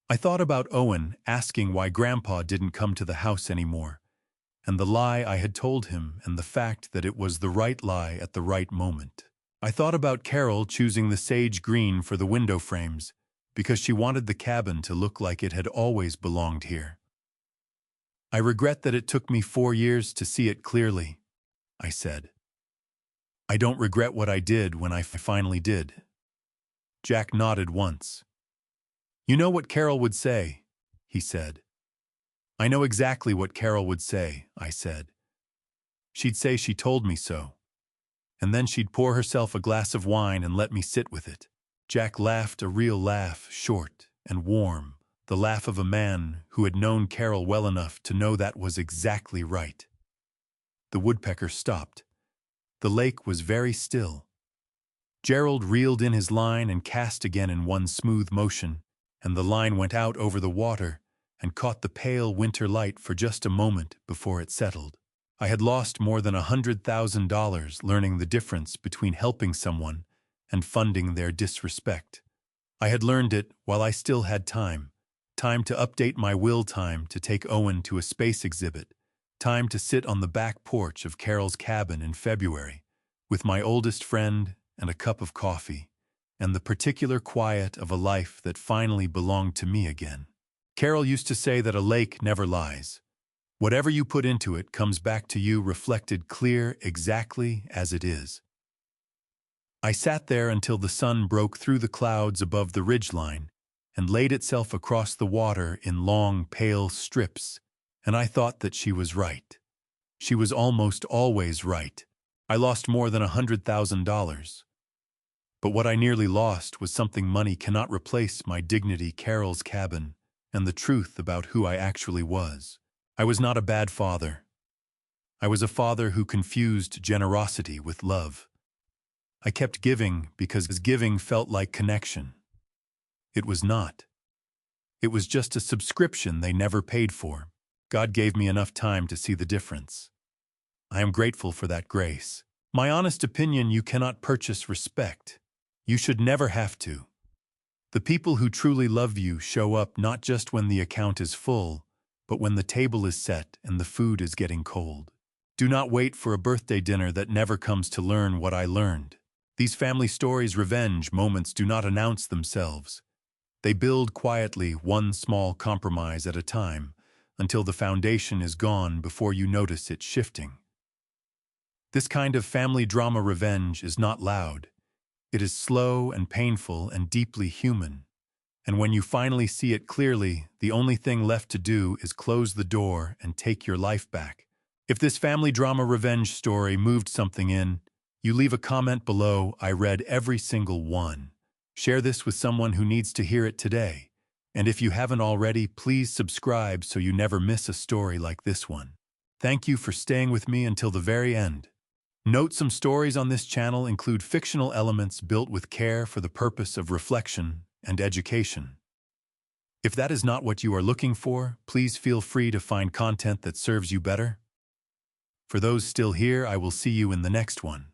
I thought about Owen asking why Grandpa didn't come to the house anymore, and the lie I had told him and the fact that it was the right lie at the right moment. I thought about Carol choosing the sage green for the window frames because she wanted the cabin to look like it had always belonged here. I regret that it took me 4 years to see it clearly, I said. I don't regret what I did when I finally did. Jack nodded once. You know what Carol would say, he said. I know exactly what Carol would say, I said. She'd say she told me so. And then she'd pour herself a glass of wine and let me sit with it. Jack laughed a real laugh, short and warm, the laugh of a man who had known Carol well enough to know that was exactly right. The woodpecker stopped. The lake was very still. Gerald reeled in his line and cast again in one smooth motion, and the line went out over the water and caught the pale winter light for just a moment before it settled. I had lost more than $100,000 learning the difference between helping someone and funding their disrespect. I had learned it while I still had time to update my will, time to take Owen to a space exhibit, time to sit on the back porch of Carol's cabin in February with my oldest friend and a cup of coffee, and the particular quiet of a life that finally belonged to me again. Carol used to say that a lake never lies. Whatever you put into it comes back to you reflected clear exactly as it is. I sat there until the sun broke through the clouds above the ridgeline and laid itself across the water in long, pale strips, and I thought that she was right. She was almost always right. I lost more than $100,000. But what I nearly lost was something money cannot replace: my dignity, Carol's cabin, and the truth about who I actually was. I was not a bad father. I was a father who confused generosity with love. I kept giving because giving felt like connection. It was not. It was just a subscription they never paid for. God gave me enough time to see the difference. I am grateful for that grace. My honest opinion: you cannot purchase respect. You should never have to. The people who truly love you show up not just when the account is full, but when the table is set and the food is getting cold. Do not wait for a birthday dinner that never comes to learn what I learned. These family stories, revenge moments, do not announce themselves. They build quietly, one small compromise at a time, until the foundation is gone before you notice it shifting. This kind of family drama revenge is not loud. It is slow and painful and deeply human. And when you finally see it clearly, the only thing left to do is close the door and take your life back. If this family drama revenge story moved something in, you leave a comment below. I read every single one. Share this with someone who needs to hear it today. And if you haven't already, please subscribe so you never miss a story like this one. Thank you for staying with me until the very end. Note: some stories on this channel include fictional elements built with care for the purpose of reflection and education. If that is not what you are looking for, please feel free to find content that serves you better. For those still here, I will see you in the next one.